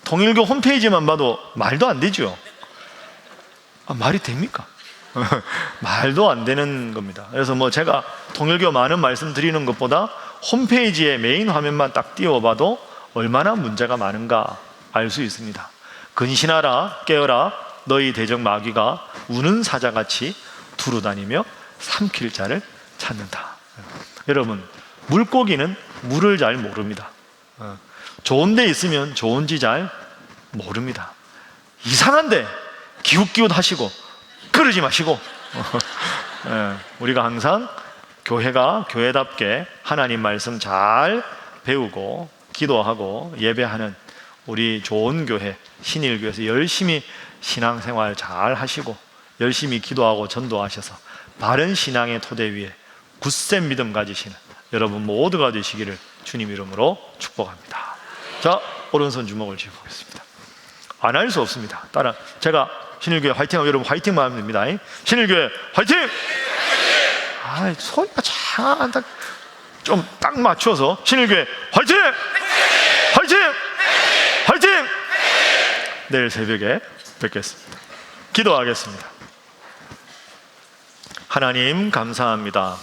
통일교 홈페이지만 봐도 말도 안 되죠. 말이 됩니까? 말도 안 되는 겁니다. 그래서 뭐 제가 통일교 많은 말씀 드리는 것보다 홈페이지에 메인 화면만 딱 띄워봐도 얼마나 문제가 많은가 알 수 있습니다. 근신하라, 깨어라, 너희 대적 마귀가 우는 사자같이 두루다니며 삼킬 자를 찾는다. 여러분, 물고기는 물을 잘 모릅니다. 좋은 데 있으면 좋은지 잘 모릅니다. 이상한데 기웃기웃 하시고 그러지 마시고 우리가 항상 교회가 교회답게 하나님 말씀 잘 배우고 기도하고 예배하는 우리 좋은 교회 신일교회에서 열심히 신앙생활 잘 하시고 열심히 기도하고 전도하셔서 바른 신앙의 토대 위에 굳센 믿음 가지시는 여러분 모두가 되시기를 주님 이름으로 축복합니다. 자, 오른손 주먹을 쥐어보겠습니다. 안 할 수 없습니다. 따라 제가 신일교회 화이팅하고 여러분 화이팅만 하면 됩니다. 신일교회 화이팅! 소리가 좀 딱 맞춰서 신일교회 화이팅! 화이팅! 화이팅! 내일 새벽에 뵙겠습니다. 기도하겠습니다. 하나님 감사합니다.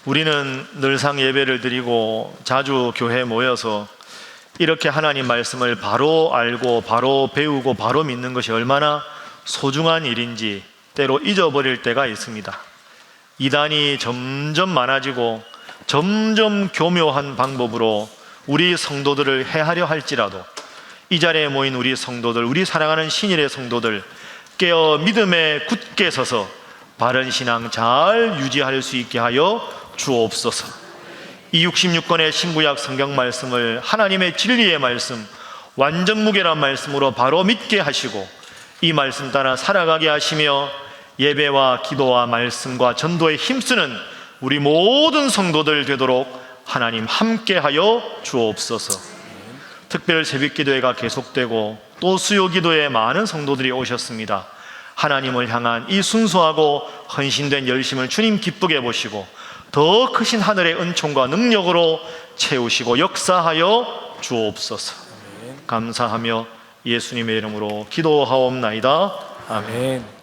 우리는 늘상 예배를 드리고 자주 교회에 모여서 이렇게 하나님 말씀을 바로 알고 바로 배우고 바로 믿는 것이 얼마나 소중한 일인지 때로 잊어버릴 때가 있습니다. 이단이 점점 많아지고 점점 교묘한 방법으로 우리 성도들을 해하려 할지라도 이 자리에 모인 우리 성도들, 우리 사랑하는 신일의 성도들 깨어 믿음에 굳게 서서 바른 신앙 잘 유지할 수 있게 하여 주옵소서. 이 66권의 신구약 성경 말씀을 하나님의 진리의 말씀, 완전무게란 말씀으로 바로 믿게 하시고 이 말씀 따라 살아가게 하시며 예배와 기도와 말씀과 전도에 힘쓰는 우리 모든 성도들 되도록 하나님 함께하여 주옵소서. 특별 새벽기도회가 계속되고 또 수요기도에 많은 성도들이 오셨습니다. 하나님을 향한 이 순수하고 헌신된 열심을 주님 기쁘게 보시고 더 크신 하늘의 은총과 능력으로 채우시고 역사하여 주옵소서. 감사하며 예수님의 이름으로 기도하옵나이다. 아멘.